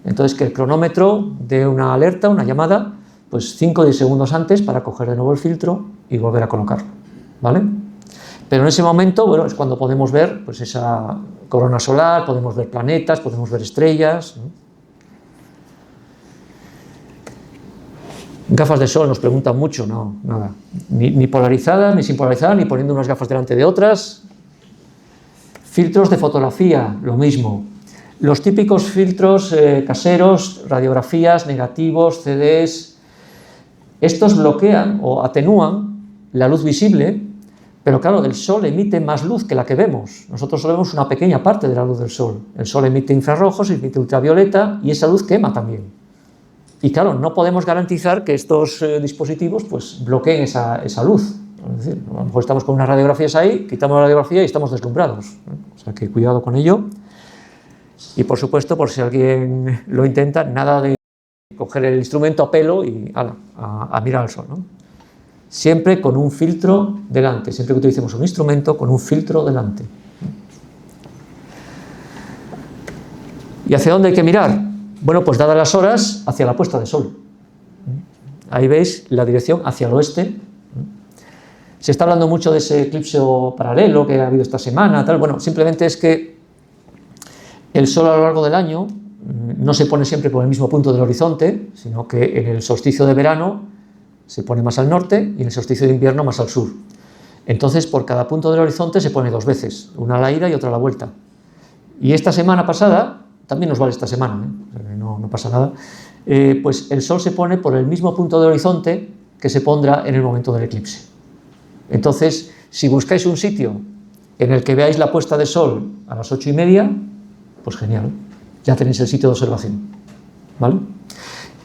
Entonces que el cronómetro dé una alerta, una llamada, pues 5 o 10 segundos antes para coger de nuevo el filtro y volver a colocarlo, ¿vale? Pero en ese momento, bueno, es cuando podemos ver pues esa corona solar, podemos ver planetas, podemos ver estrellas, ¿no? Gafas de sol, nos preguntan mucho, no, nada, ni polarizadas, ni sin polarizar, ni poniendo unas gafas delante de otras. Filtros de fotografía, lo mismo. Los típicos filtros caseros, radiografías, negativos, CDs, estos bloquean o atenúan la luz visible, pero claro, el sol emite más luz que la que vemos. Nosotros solo vemos una pequeña parte de la luz del sol. El sol emite infrarrojos, emite ultravioleta y esa luz quema también. Y claro, no podemos garantizar que estos dispositivos pues, bloqueen esa luz. Es decir, a lo mejor estamos con unas radiografías ahí, quitamos la radiografía y estamos deslumbrados. O sea que cuidado con ello. Y por supuesto, por si alguien lo intenta, nada de coger el instrumento a pelo y a mirar al sol, ¿no? Siempre con un filtro delante, siempre que utilicemos un instrumento, con un filtro delante. ¿Y hacia dónde hay que mirar? Bueno, pues dadas las horas, hacia la puesta de sol. Ahí veis la dirección hacia el oeste. Se está hablando mucho de ese eclipse paralelo que ha habido esta semana, tal. Bueno, simplemente es que el Sol a lo largo del año no se pone siempre por el mismo punto del horizonte, sino que en el solsticio de verano se pone más al norte y en el solsticio de invierno más al sur. Entonces, por cada punto del horizonte se pone 2 veces, una a la ida y otra a la vuelta. Y esta semana pasada, también nos vale esta semana, no pasa nada, pues el Sol se pone por el mismo punto del horizonte que se pondrá en el momento del eclipse. Entonces, si buscáis un sitio en el que veáis la puesta de Sol a las 8:30, pues genial, ya tenéis el sitio de observación, ¿vale?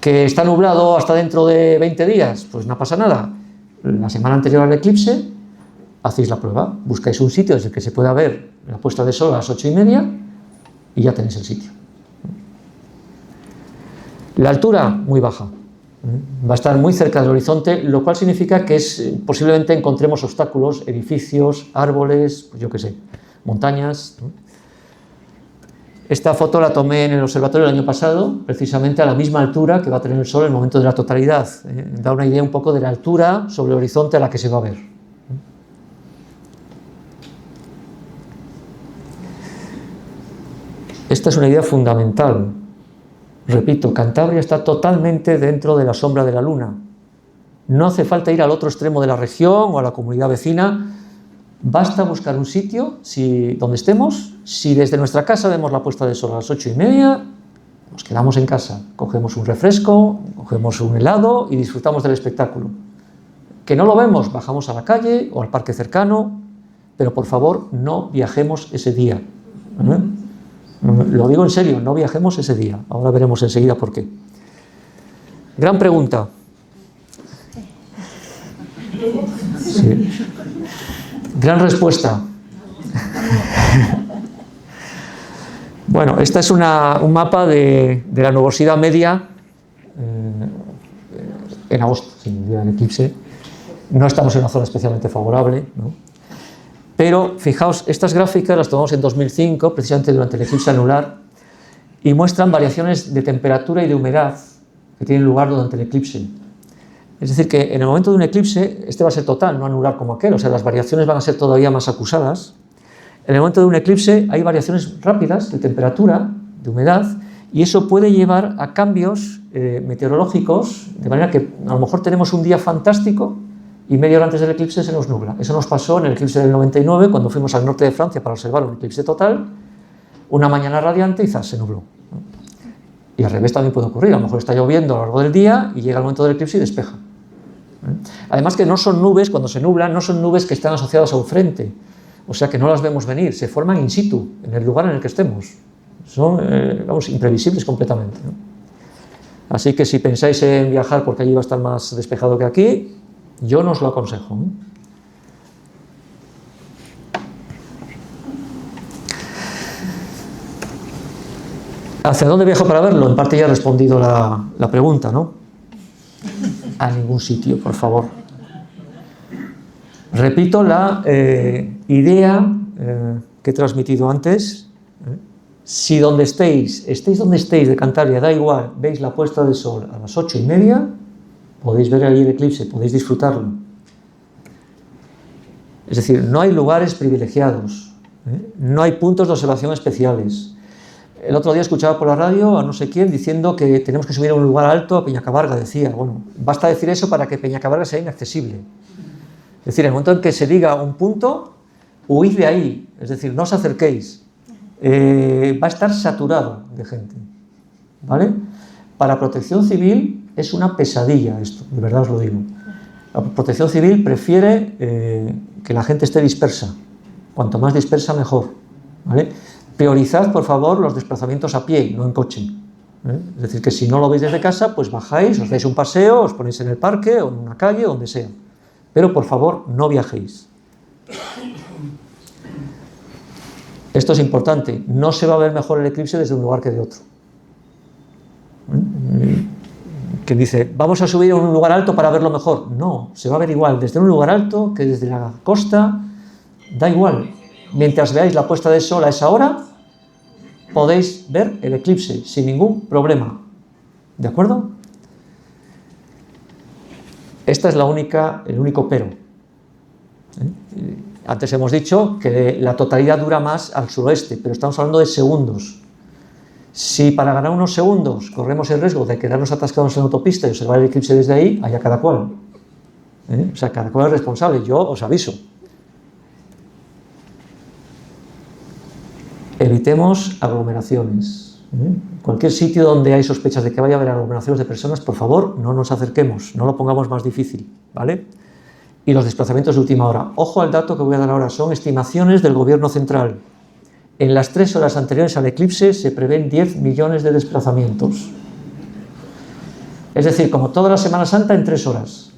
¿Que está nublado hasta dentro de 20 días? Pues no pasa nada. La semana anterior al eclipse hacéis la prueba, buscáis un sitio desde el que se pueda ver la puesta de Sol a las 8:30 y ya tenéis el sitio. La altura, muy baja. Va a estar muy cerca del horizonte, lo cual significa que posiblemente encontremos obstáculos, edificios, árboles, pues yo qué sé, montañas. Esta foto la tomé en el observatorio el año pasado, precisamente a la misma altura que va a tener el Sol en el momento de la totalidad. Da una idea un poco de la altura sobre el horizonte a la que se va a ver. Esta es una idea fundamental. Repito, Cantabria está totalmente dentro de la sombra de la Luna. No hace falta ir al otro extremo de la región o a la comunidad vecina. Basta buscar un sitio donde estemos. Si desde nuestra casa vemos la puesta de Sol a las 8:30, nos quedamos en casa, cogemos un refresco, cogemos un helado y disfrutamos del espectáculo. Que no lo vemos, bajamos a la calle o al parque cercano, pero por favor no viajemos ese día. Lo digo en serio, no viajemos ese día. Ahora veremos enseguida por qué. Gran pregunta. Sí. Gran respuesta. Bueno, esta es un mapa de la nubosidad media en agosto, sin día del eclipse. No estamos en una zona especialmente favorable, ¿no? Pero fijaos, estas gráficas las tomamos en 2005, precisamente durante el eclipse anular, y muestran variaciones de temperatura y de humedad que tienen lugar durante el eclipse. Es decir, que en el momento de un eclipse, este va a ser total, no anular como aquel, o sea, las variaciones van a ser todavía más acusadas. En el momento de un eclipse hay variaciones rápidas de temperatura, de humedad, y eso puede llevar a cambios meteorológicos, de manera que a lo mejor tenemos un día fantástico y media hora antes del eclipse se nos nubla. Eso nos pasó en el eclipse del 99, cuando fuimos al norte de Francia para observar un eclipse total, una mañana radiante y ¡zas!, se nubló. Y al revés también puede ocurrir, a lo mejor está lloviendo a lo largo del día y llega el momento del eclipse y despeja. Además que no son nubes, cuando se nublan, no son nubes que están asociadas a un frente, o sea que no las vemos venir, se forman in situ, en el lugar en el que estemos. Son, imprevisibles completamente, ¿no? Así que si pensáis en viajar porque allí va a estar más despejado que aquí, yo no os lo aconsejo, ¿no? ¿Hacia dónde viajo para verlo? En parte ya he respondido la pregunta, ¿no? A ningún sitio, por favor. Repito la idea que he transmitido antes. Si donde estéis donde estéis de Cantabria, da igual, veis la puesta de Sol a las 8:30, podéis ver allí el eclipse, podéis disfrutarlo. Es decir, no hay lugares privilegiados, no hay puntos de observación especiales. El otro día escuchaba por la radio a no sé quién diciendo que tenemos que subir a un lugar alto, a Peñacabarga, decía. Bueno, basta decir eso para que Peñacabarga sea inaccesible. Es decir, en el momento en que se diga un punto, huid de ahí, es decir, no os acerquéis. Va a estar saturado de gente, ¿vale? Para Protección Civil es una pesadilla esto, de verdad os lo digo. La Protección Civil prefiere que la gente esté dispersa, cuanto más dispersa mejor, ¿vale? Priorizad, por favor, los desplazamientos a pie, no en coche, ¿eh? Es decir, que si no lo veis desde casa, pues bajáis, os dais un paseo, os ponéis en el parque o en una calle, donde sea. Pero, por favor, no viajéis. Esto es importante, no se va a ver mejor el eclipse desde un lugar que de otro. Quien dice, vamos a subir a un lugar alto para verlo mejor. No, se va a ver igual desde un lugar alto que desde la costa, da igual. Mientras veáis la puesta de Sol a esa hora, podéis ver el eclipse sin ningún problema. ¿De acuerdo? Esta es el único pero. Antes hemos dicho que la totalidad dura más al suroeste, pero estamos hablando de segundos. Si para ganar unos segundos corremos el riesgo de quedarnos atascados en la autopista y observar el eclipse desde ahí, allá cada cual. O sea, cada cual es responsable, yo os aviso. Evitemos aglomeraciones. Cualquier sitio donde hay sospechas de que vaya a haber aglomeraciones de personas, por favor, no nos acerquemos, no lo pongamos más difícil, ¿vale? Y los desplazamientos de última hora. Ojo al dato que voy a dar ahora, son estimaciones del Gobierno central. En las 3 horas anteriores al eclipse se prevén 10 millones de desplazamientos. Es decir, como toda la Semana Santa en 3 horas.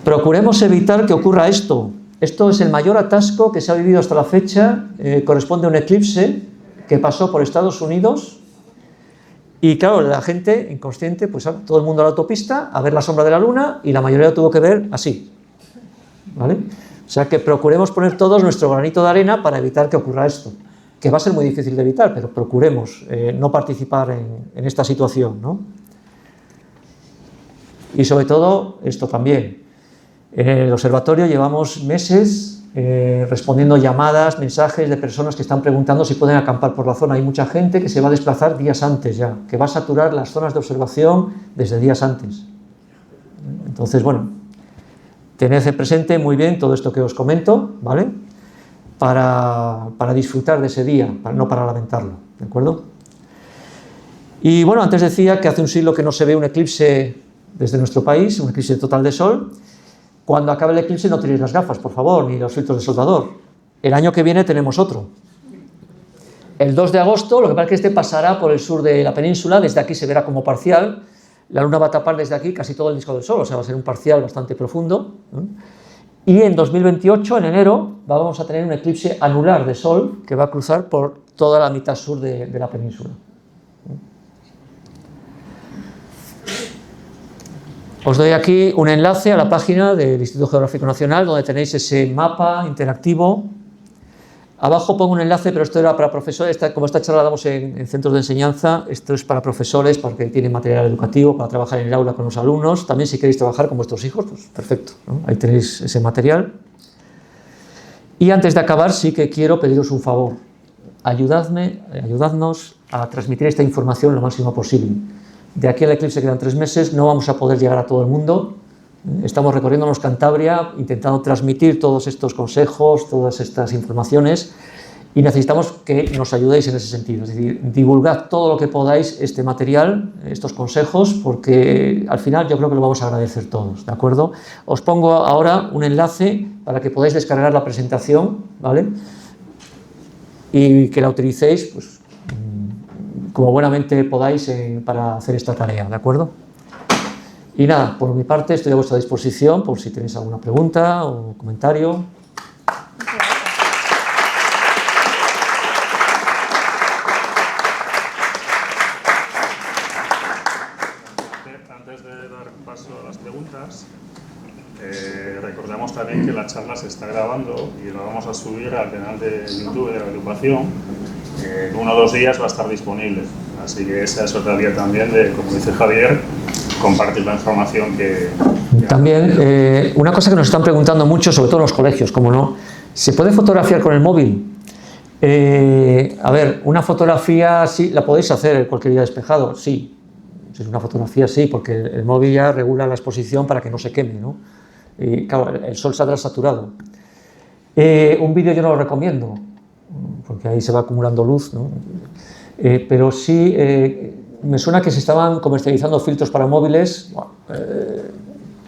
Procuremos evitar que ocurra esto. Esto es el mayor atasco que se ha vivido hasta la fecha, corresponde a un eclipse que pasó por Estados Unidos y claro, la gente inconsciente, pues todo el mundo a la autopista a ver la sombra de la luna y la mayoría lo tuvo que ver así, ¿vale? O sea que procuremos poner todos nuestro granito de arena para evitar que ocurra esto, que va a ser muy difícil de evitar, pero procuremos no participar en esta situación, ¿no? Y sobre todo, esto también, en el observatorio llevamos meses respondiendo llamadas, mensajes de personas que están preguntando si pueden acampar por la zona. Hay mucha gente que se va a desplazar días antes ya, que va a saturar las zonas de observación desde días antes. Entonces, bueno, tened presente muy bien todo esto que os comento, ¿vale? Para disfrutar de ese día, no para lamentarlo, ¿de acuerdo? Y bueno, antes decía que hace un siglo que no se ve un eclipse desde nuestro país, un eclipse total de sol. Cuando acabe el eclipse no tiréis las gafas, por favor, ni los filtros de soldador. El año que viene tenemos otro. El 2 de agosto, lo que pasa es que este pasará por el sur de la península, desde aquí se verá como parcial, la luna va a tapar desde aquí casi todo el disco del sol, o sea, va a ser un parcial bastante profundo, ¿no? Y en 2028, en enero, vamos a tener un eclipse anular de sol que va a cruzar por toda la mitad sur de la península. Os doy aquí un enlace a la página del Instituto Geográfico Nacional donde tenéis ese mapa interactivo. Abajo pongo un enlace, pero esto era para profesores, como esta charla la damos en centros de enseñanza, esto es para profesores, porque tienen material educativo, para trabajar en el aula con los alumnos. También si queréis trabajar con vuestros hijos, pues perfecto, ¿no? Ahí tenéis ese material. Y antes de acabar sí que quiero pediros un favor. Ayudadnos a transmitir esta información lo máximo posible. De aquí al eclipse quedan 3 meses, no vamos a poder llegar a todo el mundo. Estamos recorriéndonos Cantabria, intentando transmitir todos estos consejos, todas estas informaciones, y necesitamos que nos ayudéis en ese sentido. Es decir, divulgad todo lo que podáis este material, estos consejos, porque al final yo creo que lo vamos a agradecer todos, ¿de acuerdo? Os pongo ahora un enlace para que podáis descargar la presentación, ¿vale? Y que la utilicéis, pues, como buenamente podáis para hacer esta tarea, ¿de acuerdo? Y nada, por mi parte estoy a vuestra disposición por si tenéis alguna pregunta o comentario. Antes de dar paso a las preguntas, recordamos también que la charla se está grabando y lo vamos a subir al canal de YouTube de la agrupación. En 1 o 2 días va a estar disponible, así que esa es otra vía también de, como dice Javier, compartir la información que también, una cosa que nos están preguntando mucho, sobre todo en los colegios, como no, ¿se puede fotografiar con el móvil? A ver, una fotografía sí, la podéis hacer en cualquier día despejado, sí. Si es una fotografía, sí, porque el móvil ya regula la exposición para que no se queme, ¿no? Y claro, el sol saldrá saturado. Un vídeo yo no lo recomiendo, porque ahí se va acumulando luz, ¿no? Pero sí, me suena que se estaban comercializando filtros para móviles.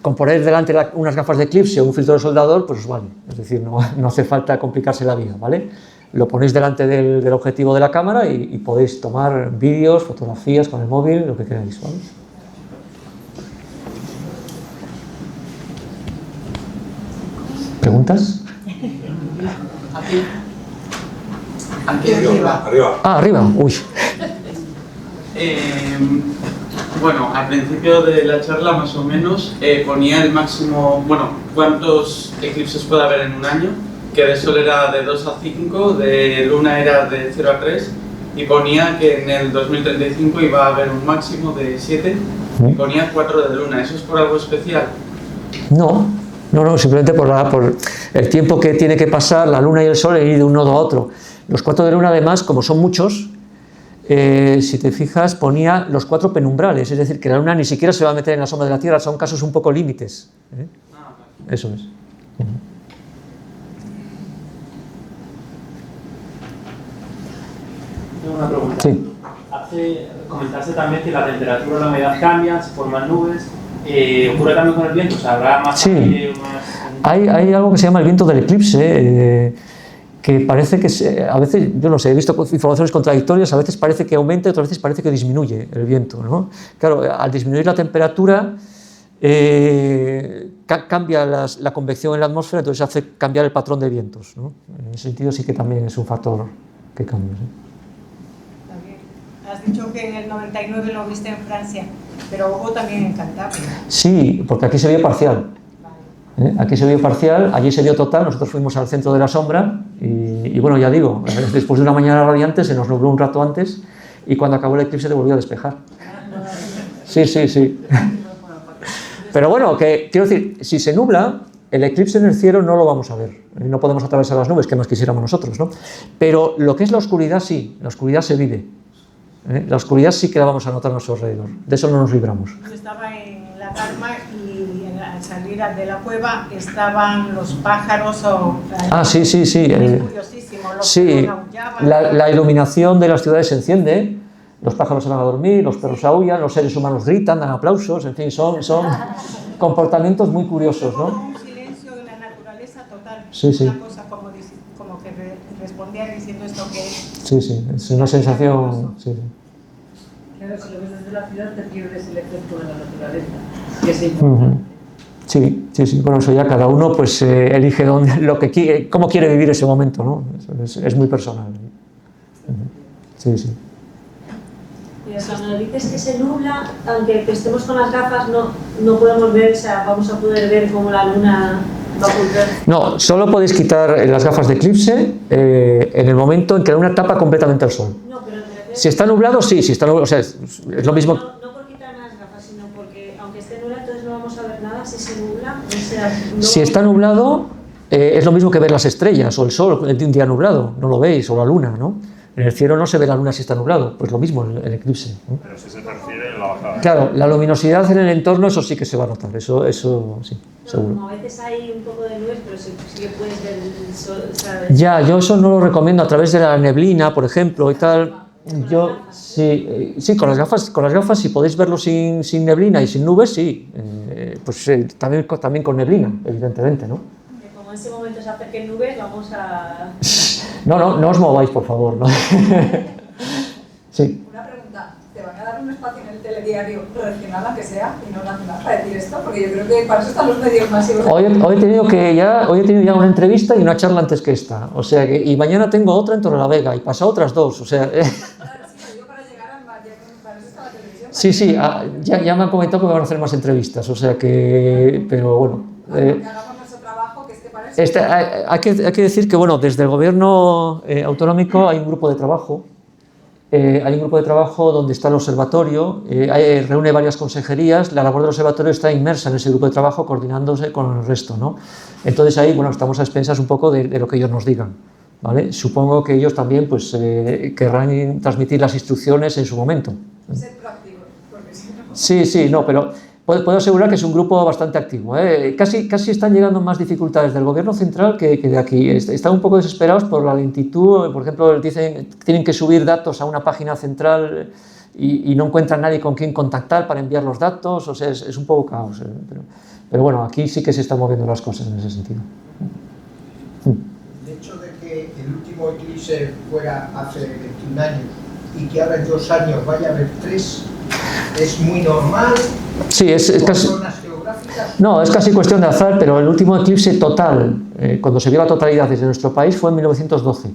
Con poner delante unas gafas de eclipse o un filtro de soldador, pues vale, es decir, no hace falta complicarse la vida, ¿vale? Lo ponéis delante del objetivo de la cámara y podéis tomar vídeos, fotografías con el móvil, lo que queráis, ¿vale? ¿Preguntas? Aquí arriba. Ah, arriba, uy. Bueno, al principio de la charla más o menos ponía el máximo, bueno, cuántos eclipses puede haber en un año, que de sol era de 2 a 5, de luna era de 0 a 3, y ponía que en el 2035 iba a haber un máximo de 7, y ponía 4 de luna. ¿Eso es por algo especial? No, No, no, simplemente por el tiempo que tiene que pasar la Luna y el Sol en ir de un nodo a otro. Los 4 de Luna, además, como son muchos, si te fijas, ponía los 4 penumbrales, es decir, que la Luna ni siquiera se va a meter en la sombra de la Tierra, son casos un poco límites. Eso es. Tengo una pregunta. Sí. Comentaste también que la temperatura y la humedad cambian, se forman nubes. ¿Ocurre también con el viento? O sea, ¿habrá más Sí. aire, más...? Hay algo que se llama el viento del eclipse, que parece que a veces, yo no sé, he visto informaciones contradictorias, a veces parece que aumenta y otras veces parece que disminuye el viento, ¿no? Claro, al disminuir la temperatura cambia la convección en la atmósfera, entonces hace cambiar el patrón de vientos, ¿no? En ese sentido sí que también es un factor que cambia, ¿sí? También. Has dicho que en el 99 lo viste en Francia, pero hubo también en Cantabria. Sí, porque aquí se vio parcial. Aquí se vio parcial, allí se vio total, nosotros fuimos al centro de la sombra y bueno, ya digo, después de una mañana radiante se nos nubló un rato antes y cuando acabó el eclipse se volvió a despejar. Sí, sí, sí. Pero bueno, que quiero decir, si se nubla, el eclipse en el cielo no lo vamos a ver, no podemos atravesar las nubes, que más quisiéramos nosotros, ¿no? Pero lo que es la oscuridad sí, la oscuridad se vive. La oscuridad sí que la vamos a notar a nuestro alrededor, de eso no nos libramos. Yo estaba en la Dharma y al salir de la cueva estaban los pájaros Sí, sí, sí. Es curiosísimo, los Sí, perros aullaban. la iluminación de las ciudades se enciende, los pájaros se van a dormir, los perros aullan, los seres humanos gritan, dan aplausos, en fin, son comportamientos muy curiosos, Como ¿no? un silencio en la naturaleza total. Sí, sí. Una cosa como que respondía diciendo esto que es. Sí, sí, es una sensación... Sí, sí. Claro, si lo ves desde la ciudad te pierdes el efecto de la naturaleza, que es importante. Ujú. Sí, sí, sí, bueno, eso ya cada uno pues elige cómo quiere vivir ese momento, ¿no? Eso es muy personal. Ujú. Sí, sí. Cuando dices que se nubla, aunque estemos con las gafas, no podemos ver, o sea, vamos a poder ver cómo la luna va a ocultar. No, solo podéis quitar las gafas de eclipse en el momento en que la luna tapa completamente el sol. No, pero me refiero... Si está nublado, sí, si está nublado, o sea, es lo mismo. No por quitar las gafas, sino porque aunque esté nublado, entonces no vamos a ver nada. Si se nubla, o sea, no... Si está nublado, es lo mismo que ver las estrellas o el sol de un día nublado, no lo veis, o la luna, ¿no? En el cielo no se ve la luna si está nublado, pues lo mismo el eclipse, ¿no? Pero si se percibe en la bajada. Claro, la luminosidad en el entorno, eso sí que se va a notar, eso sí, seguro. Como a veces hay un poco de nubes, pero sí que puedes ver el sol, ¿sabes? Ya, yo eso no lo recomiendo a través de la neblina, por ejemplo, y tal. Yo, sí, con las gafas, si podéis verlo sin neblina y sin nubes, sí. También con neblina, evidentemente, ¿no? Que como en ese momento se acerquen nubes, vamos a... No os mováis, por favor, ¿no? Sí. Una pregunta, ¿te van a dar un espacio en el telediario regional, aunque sea, y no nacional, para decir esto? Porque yo creo que para eso están los medios masivos. Hoy he tenido ya una entrevista y una charla antes que esta, o sea que, y mañana tengo otra en Torrelavega y pasado otras 2, o sea... Claro, sí, yo para llegar al valle, para eso está la televisión. Sí, ya me han comentado que me van a hacer más entrevistas, o sea que, pero bueno... Que hagamos nuestro trabajo, que es que para eso... Hay que decir que, bueno, desde el gobierno autonómico hay un grupo de trabajo. Hay un grupo de trabajo donde está el observatorio, reúne varias consejerías, la labor del observatorio está inmersa en ese grupo de trabajo coordinándose con el resto, ¿no? Entonces ahí, bueno, estamos a expensas un poco de lo que ellos nos digan, ¿vale? Supongo que ellos también pues querrán transmitir las instrucciones en su momento. Ser proactivos, porque si no... Sí, no, pero puedo asegurar que es un grupo bastante activo, ¿eh? Casi están llegando más dificultades del gobierno central que de aquí. Están un poco desesperados por la lentitud. Por ejemplo, dicen que tienen que subir datos a una página central y no encuentran nadie con quien contactar para enviar los datos. O sea, es un poco caos. Pero bueno, aquí sí que se están moviendo las cosas en ese sentido. El hecho de que el último eclipse fuera hace 21 años y que ahora en 2 años vaya a haber 3, ¿es muy normal? Sí, es casi... ¿Zonas geográficas? No, es casi cuestión de azar, pero el último eclipse total, cuando se vio la totalidad desde nuestro país, fue en 1912.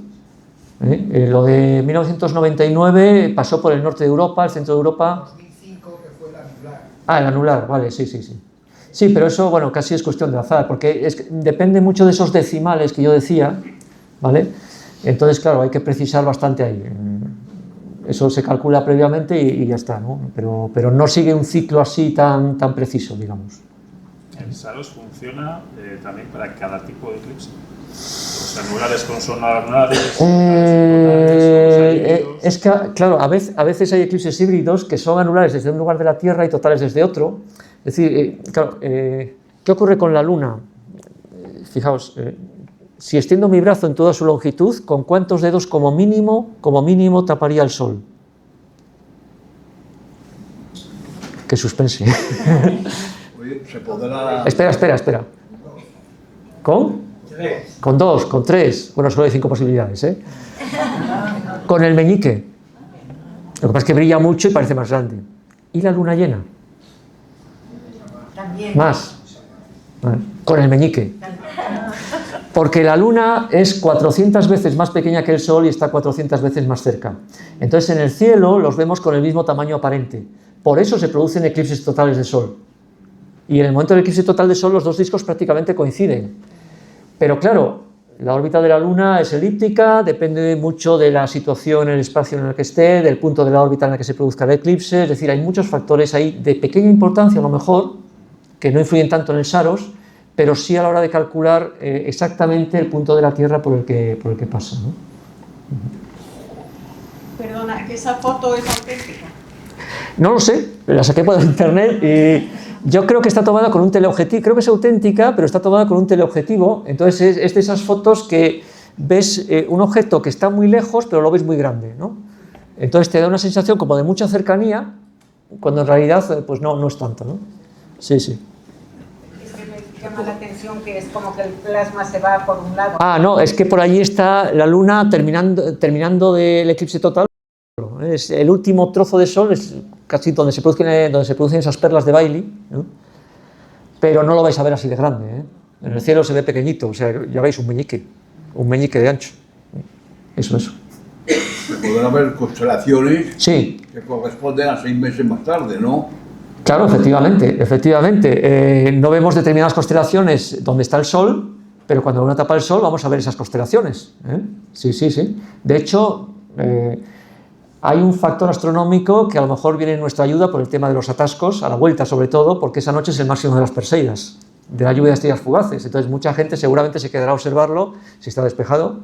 Lo de 1999 pasó por el norte de Europa, el centro de Europa... 2005, que fue el anular. El anular, vale, sí. Sí, pero eso, bueno, casi es cuestión de azar, porque depende mucho de esos decimales que yo decía, ¿vale? Entonces, claro, hay que precisar bastante ahí. Eso se calcula previamente y ya está, ¿no? Pero no sigue un ciclo así tan preciso, digamos. El Saros funciona también para cada tipo de eclipse. Los anulares con son anulares, es que, claro, a veces hay eclipses híbridos que son anulares desde un lugar de la Tierra y totales desde otro. Es decir, claro, ¿qué ocurre con la Luna? Fijaos, si extiendo mi brazo en toda su longitud, ¿con cuántos dedos como mínimo taparía el Sol? Qué suspense. Oye, se podrá... Espera. ¿Con? Con 2, con 3. Bueno, solo hay 5 posibilidades, ¿eh? Con el meñique. Lo que pasa es que brilla mucho y parece más grande. ¿Y la luna llena? También. Más. Vale. Con el meñique. Porque la luna es 400 veces más pequeña que el Sol y está 400 veces más cerca. Entonces en el cielo los vemos con el mismo tamaño aparente. Por eso se producen eclipses totales de Sol. Y en el momento del eclipse total de Sol los dos discos prácticamente coinciden. Pero claro, la órbita de la Luna es elíptica, depende mucho de la situación en el espacio en el que esté, del punto de la órbita en el que se produzca el eclipse, es decir, hay muchos factores ahí de pequeña importancia a lo mejor, que no influyen tanto en el Saros, pero sí a la hora de calcular exactamente el punto de la Tierra por el que pasa, ¿no? Perdona, ¿que esa foto es auténtica? No lo sé, la saqué por internet y yo creo que está tomada con un teleobjetivo, creo que es auténtica, pero está tomada con un teleobjetivo, entonces es de esas fotos que ves un objeto que está muy lejos, pero lo ves muy grande, ¿no? Entonces te da una sensación como de mucha cercanía, cuando en realidad pues no es tanto, ¿no? Sí. Es que me llama la atención que es como que el plasma se va por un lado. Ah, no, es que por allí está la Luna terminando del eclipse total. Es el último trozo de Sol, es casi donde se producen esas perlas de Bailey, ¿no? Pero no lo vais a ver así de grande, ¿eh? En el cielo se ve pequeñito, o sea, ya veis un meñique de ancho. Eso. Se podrán ver constelaciones Sí. que corresponden a 6 meses más tarde, ¿no? Claro, efectivamente. No vemos determinadas constelaciones donde está el Sol, pero cuando la Luna tapa el Sol vamos a ver esas constelaciones, ¿eh? Sí. De hecho, hay un factor astronómico que a lo mejor viene en nuestra ayuda por el tema de los atascos, a la vuelta sobre todo, porque esa noche es el máximo de las Perseidas, de la lluvia de estrellas fugaces. Entonces mucha gente seguramente se quedará a observarlo si está despejado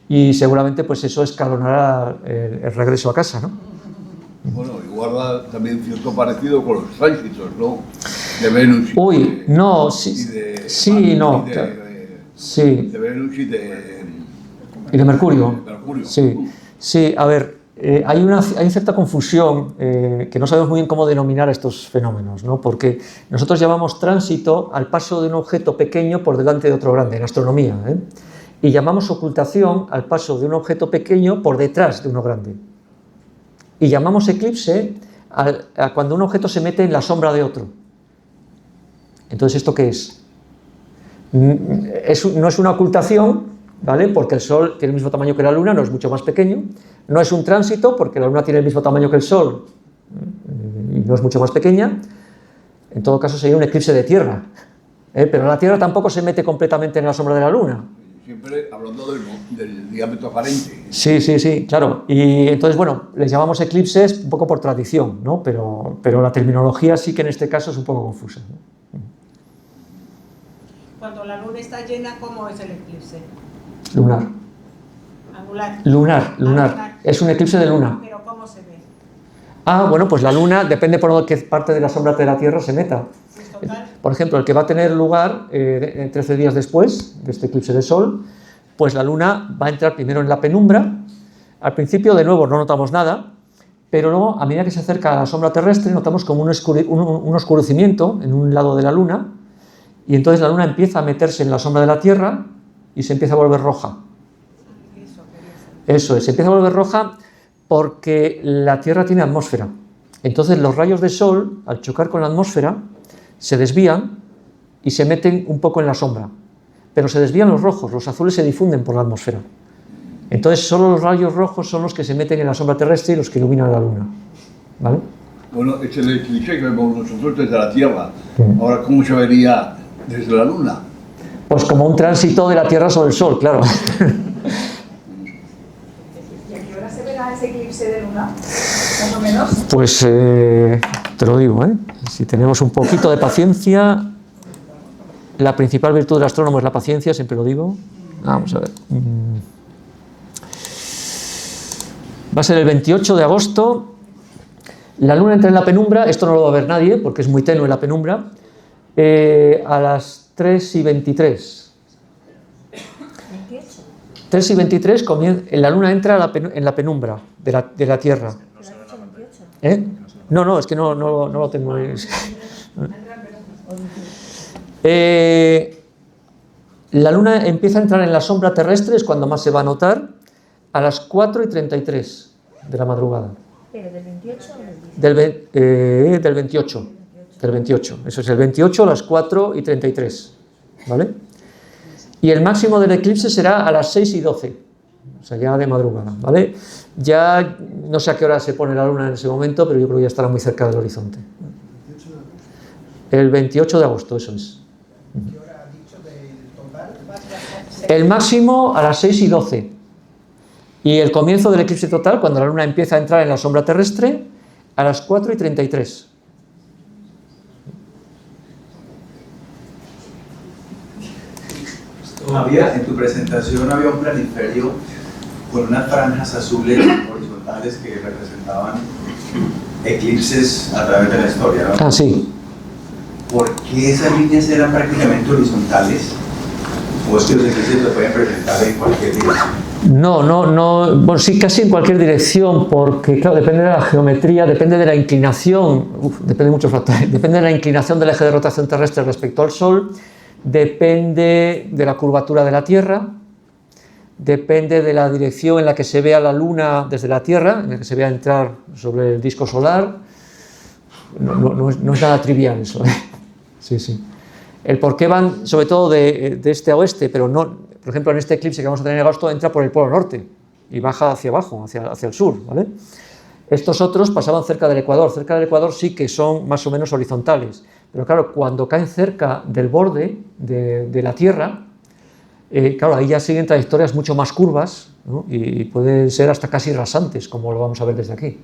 y seguramente pues eso escalonará el regreso a casa, ¿no? Bueno, y guarda también cierto parecido con los tránsitos, ¿no? De Venus. Uy, no, sí, no. De Venus y de Mercurio. Mercurio. Sí, a ver, hay cierta confusión que no sabemos muy bien cómo denominar estos fenómenos, ¿no? Porque nosotros llamamos tránsito al paso de un objeto pequeño por delante de otro grande, en astronomía, ¿eh? Y llamamos ocultación al paso de un objeto pequeño por detrás de uno grande. Y llamamos eclipse a cuando un objeto se mete en la sombra de otro. Entonces, ¿esto qué es? No es una ocultación, ¿vale? Porque el Sol tiene el mismo tamaño que la Luna, no es mucho más pequeño. No es un tránsito, porque la Luna tiene el mismo tamaño que el Sol y no es mucho más pequeña. En todo caso, sería un eclipse de Tierra. Pero la Tierra tampoco se mete completamente en la sombra de la Luna. Siempre hablando del diámetro aparente. Sí, claro. Y entonces, bueno, les llamamos eclipses un poco por tradición, ¿no? Pero la terminología sí que en este caso es un poco confusa, ¿no? Cuando la luna está llena, ¿cómo es el eclipse? Lunar. Angular. Lunar. Es un eclipse de luna. ¿Pero cómo se ve? Bueno, pues la luna depende por qué parte de la sombra de la Tierra se meta. Por ejemplo, el que va a tener lugar 13 días después de este eclipse de Sol, pues la luna va a entrar primero en la penumbra. Al principio, de nuevo, no notamos nada, pero luego, a medida que se acerca a la sombra terrestre, notamos como un oscurecimiento en un lado de la luna, y entonces la luna empieza a meterse en la sombra de la Tierra y se empieza a volver roja. Eso es, se empieza a volver roja porque la Tierra tiene atmósfera. Entonces los rayos de Sol, al chocar con la atmósfera, se desvían y se meten un poco en la sombra. Pero se desvían los rojos, los azules se difunden por la atmósfera. Entonces solo los rayos rojos son los que se meten en la sombra terrestre y los que iluminan la luna, ¿vale? Bueno, es el eclipse que vemos nosotros desde la Tierra. Ahora, ¿cómo se vería desde la Luna? Pues como un tránsito de la Tierra sobre el Sol, claro. ¿Y a qué hora se verá ese eclipse de luna? Más o menos. Pues te lo digo, ¿eh? Si tenemos un poquito de paciencia, La principal virtud del astrónomo es la paciencia, siempre lo digo. Vamos a ver. Va a ser el 28 de agosto. La luna entra en la penumbra, esto no lo va a ver nadie porque es muy tenue la penumbra, a las 3:23. 3:23 la luna entra en la penumbra de la Tierra. ¿Eh? No, es que no lo tengo. La luna empieza a entrar en la sombra terrestre, es cuando más se va a notar, a las 4:33 de la madrugada. ¿Pero del 28 o del del 28. Del 28. Eso es el 28 a las 4:33. ¿Vale? Y el máximo del eclipse será a las 6:12. O sea, ya de madrugada. ¿Vale? Ya no sé a qué hora se pone la luna en ese momento, pero yo creo que ya estará muy cerca del horizonte. El 28 de agosto, eso es. ¿Qué hora ha dicho del total? El máximo a las 6:12. Y el comienzo del eclipse total, cuando la luna empieza a entrar en la sombra terrestre, a las 4:33. En tu presentación había un planiferio con unas franjas azules horizontales que representaban eclipses a través de la historia, ¿no? Ah, sí. ¿Por qué esas líneas eran prácticamente horizontales? ¿O es que los eclipses se pueden presentar en cualquier dirección? No, bueno, sí, casi en cualquier dirección, porque claro, depende de la geometría, depende de la inclinación, depende de muchos factores, depende de la inclinación del eje de rotación terrestre respecto al Sol, depende de la curvatura de la Tierra, depende de la dirección en la que se vea la Luna desde la Tierra, en la que se vea entrar sobre el disco solar. No es nada trivial eso, ¿eh? Sí. El por qué van, sobre todo de este a oeste, pero no, por ejemplo, en este eclipse que vamos a tener en agosto, entra por el polo norte y baja hacia abajo, hacia el sur, ¿vale? Estos otros pasaban cerca del Ecuador. Cerca del Ecuador sí que son más o menos horizontales, pero claro, cuando caen cerca del borde de la Tierra, claro, ahí ya siguen trayectorias mucho más curvas, ¿no? Y pueden ser hasta casi rasantes, como lo vamos a ver desde aquí.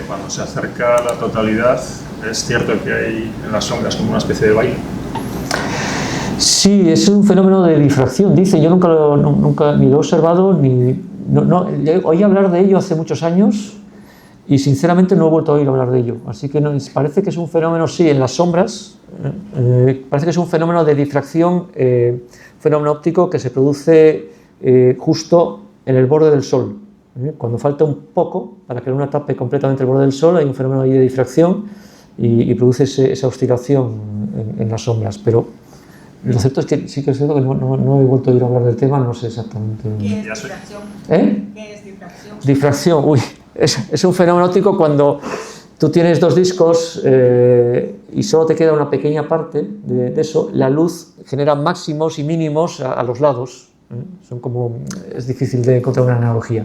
Cuando se acerca a la totalidad, es cierto que hay en las sombras como una especie de baile. Sí, es un fenómeno de difracción, dice. Yo nunca ni lo he observado, oí hablar de ello hace muchos años y sinceramente no he vuelto a oír hablar de ello. Así que parece que es un fenómeno, sí, en las sombras, parece que es un fenómeno de difracción, fenómeno óptico que se produce justo en el borde del Sol. Cuando falta un poco para que la luna tape completamente el borde del Sol, hay un fenómeno ahí de difracción y produce esa oscilación en las sombras. Pero lo cierto es que sí que es cierto que no he vuelto a oír hablar del tema, no sé exactamente. ¿Qué es difracción? ¿Qué es difracción? Difracción, es un fenómeno óptico cuando tú tienes dos discos y solo te queda una pequeña parte de eso. La luz genera máximos y mínimos a los lados. Es difícil de encontrar una analogía.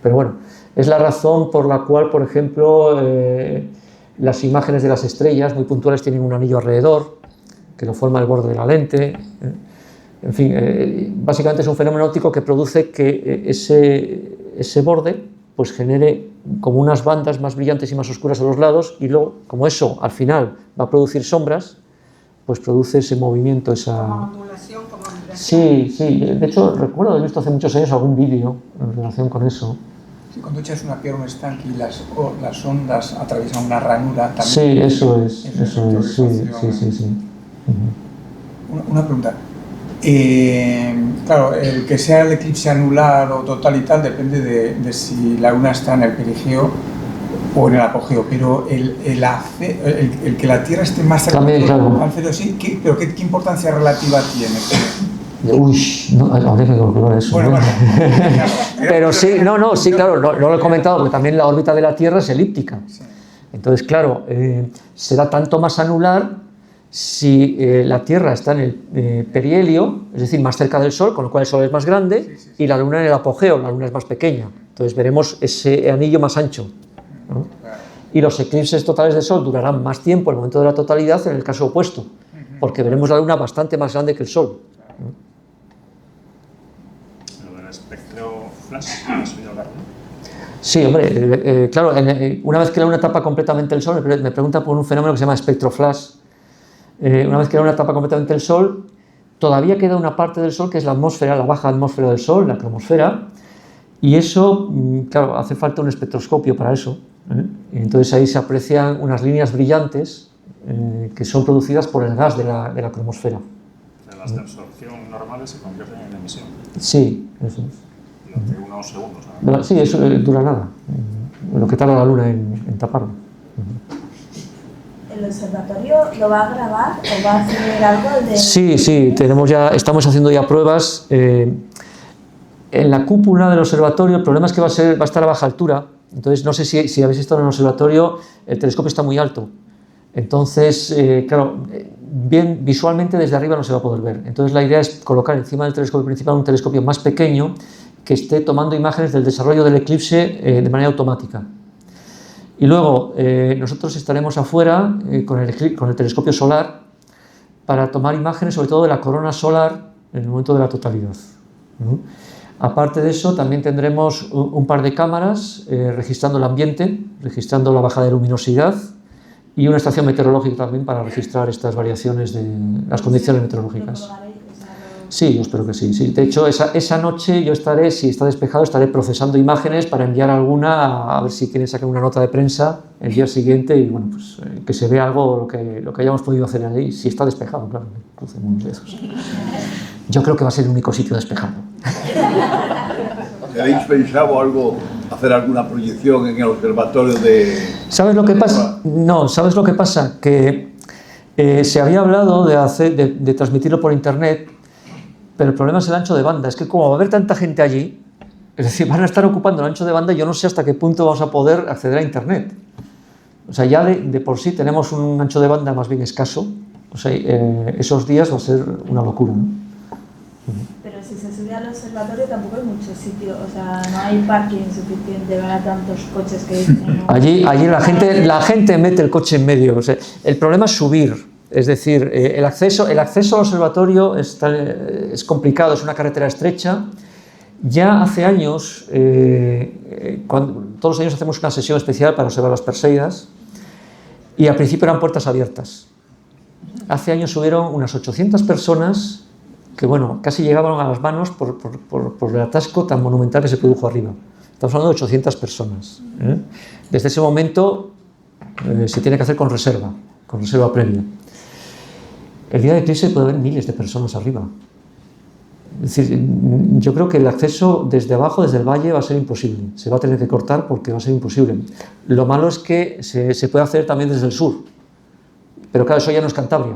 Pero bueno, es la razón por la cual, por ejemplo, las imágenes de las estrellas muy puntuales tienen un anillo alrededor, que lo forma el borde de la lente. En fin, básicamente es un fenómeno óptico que produce que ese borde pues genere como unas bandas más brillantes y más oscuras a los lados, y luego, como eso al final va a producir sombras, pues produce ese movimiento, esa... Como ondulación, como vibración. Sí, de hecho recuerdo haber visto hace muchos años algún vídeo en relación con eso. Sí, cuando echas una piedra a un estanque y las ondas atraviesan una ranura también. Sí, eso es, sí. Una pregunta. Claro, el que sea el eclipse anular o total y tal depende de si la luna está en el perigeo o en el apogeo, pero el que la Tierra esté más cerca al cero, sí, pero ¿qué importancia relativa tiene? Habría que calcular eso. Bueno, pero sí, sí, claro, no lo he comentado, porque también la órbita de la Tierra es elíptica. Sí. Entonces, claro, será tanto más anular si la Tierra está en el perihelio, es decir, más cerca del Sol, con lo cual el Sol es más grande, y la Luna en el apogeo, la Luna es más pequeña. Entonces veremos ese anillo más ancho, ¿no? Y los eclipses totales de Sol durarán más tiempo en el momento de la totalidad en el caso opuesto, porque veremos la Luna bastante más grande que el Sol. Lo del espectro flash, ¿has oído hablar, no? Sí, hombre, claro, una vez que la Luna tapa completamente el Sol, me pregunta por un fenómeno que se llama espectroflash. Una vez que la Luna tapa completamente el Sol, todavía queda una parte del Sol que es la atmósfera, la baja atmósfera del Sol, la cromosfera, y eso, claro, hace falta un espectroscopio para eso. Y entonces ahí se aprecian unas líneas brillantes que son producidas por el gas de la cromosfera. Las de absorción normales se convierten en emisión. Sí, eso es. Durante unos segundos. ¿No? Sí, eso dura nada, lo que tarda la Luna en taparlo. ¿El observatorio lo va a grabar o va a hacer algo de...? Sí, estamos haciendo ya pruebas. En la cúpula del observatorio el problema es que va a estar a baja altura, entonces no sé si habéis estado en el observatorio, el telescopio está muy alto. Entonces, claro, bien visualmente desde arriba no se va a poder ver. Entonces la idea es colocar encima del telescopio principal un telescopio más pequeño que esté tomando imágenes del desarrollo del eclipse de manera automática. Y luego nosotros estaremos afuera con el telescopio solar para tomar imágenes sobre todo de la corona solar en el momento de la totalidad. Aparte de eso, también tendremos un par de cámaras registrando el ambiente, registrando la bajada de luminosidad, y una estación meteorológica también para registrar estas variaciones de las condiciones meteorológicas. Sí, yo espero que sí. De hecho, esa noche yo estaré, si está despejado, estaré procesando imágenes para enviar alguna, a ver si quieren sacar una nota de prensa el día siguiente y bueno, pues que se vea algo lo que hayamos podido hacer ahí, si está despejado, claro, crucemos los dedos. Yo creo que va a ser el único sitio despejado. ¿Habéis pensado algo, hacer alguna proyección en el observatorio de...? ¿Sabes lo que pasa? No, ¿sabes lo que pasa? Que se había hablado de transmitirlo por internet, pero el problema es el ancho de banda. Es que como va a haber tanta gente allí, es decir, van a estar ocupando el ancho de banda y yo no sé hasta qué punto vamos a poder acceder a internet. O sea, ya de por sí tenemos un ancho de banda más bien escaso. O sea, esos días va a ser una locura, ¿no? Pero si se sube al observatorio tampoco hay mucho sitio, o sea, no hay parking suficiente para tantos coches que dicen, ¿no? Allí la gente mete el coche en medio. O sea, el problema es subir, es decir, el acceso al observatorio es complicado, es una carretera estrecha. Ya hace años, todos los años hacemos una sesión especial para observar las Perseidas y al principio eran puertas abiertas. Hace años subieron unas 800 personas que bueno, casi llegaban a las manos por el atasco tan monumental que se produjo arriba. Estamos hablando de 800 personas. Desde ese momento se tiene que hacer con reserva previa. El día de eclipse puede haber miles de personas arriba. Es decir, yo creo que el acceso desde abajo, desde el valle, va a ser imposible. Se va a tener que cortar porque va a ser imposible. Lo malo es que se puede hacer también desde el sur. Pero claro, eso ya no es Cantabria.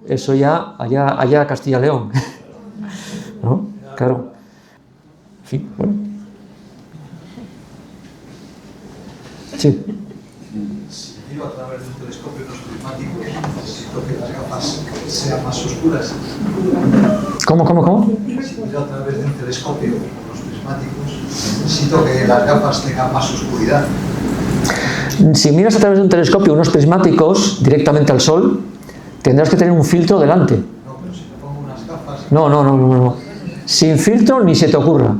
Eso ya allá Castilla-León. ¿No? Claro. En fin, bueno. Sí. Si miro a través de un telescopio unos prismáticos, necesito que las gafas sean más oscuras. ¿Cómo? Si miro a través de un telescopio unos prismáticos, necesito que las gafas tengan más oscuridad. Si miras a través de un telescopio unos prismáticos directamente al Sol, tendrás que tener un filtro delante. No, pero si me pongo unas gafas... No. Sin filtro ni se te ocurra.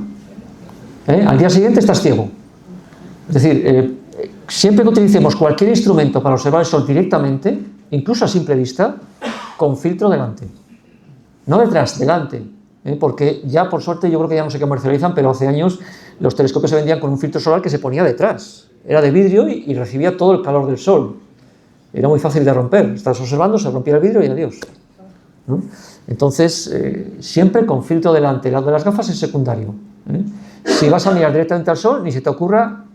Al día siguiente estás ciego. Es decir, siempre que utilicemos cualquier instrumento para observar el Sol directamente, incluso a simple vista, con filtro delante. No detrás, delante. Porque ya por suerte yo creo que ya no se comercializan, pero hace años los telescopios se vendían con un filtro solar que se ponía detrás. Era de vidrio y recibía todo el calor del Sol. Era muy fácil de romper. Estás observando, se rompía el vidrio y adiós, ¿no? Entonces, siempre con filtro delante. Lo de las gafas es secundario. Si vas a mirar directamente al Sol, ni se te ocurra,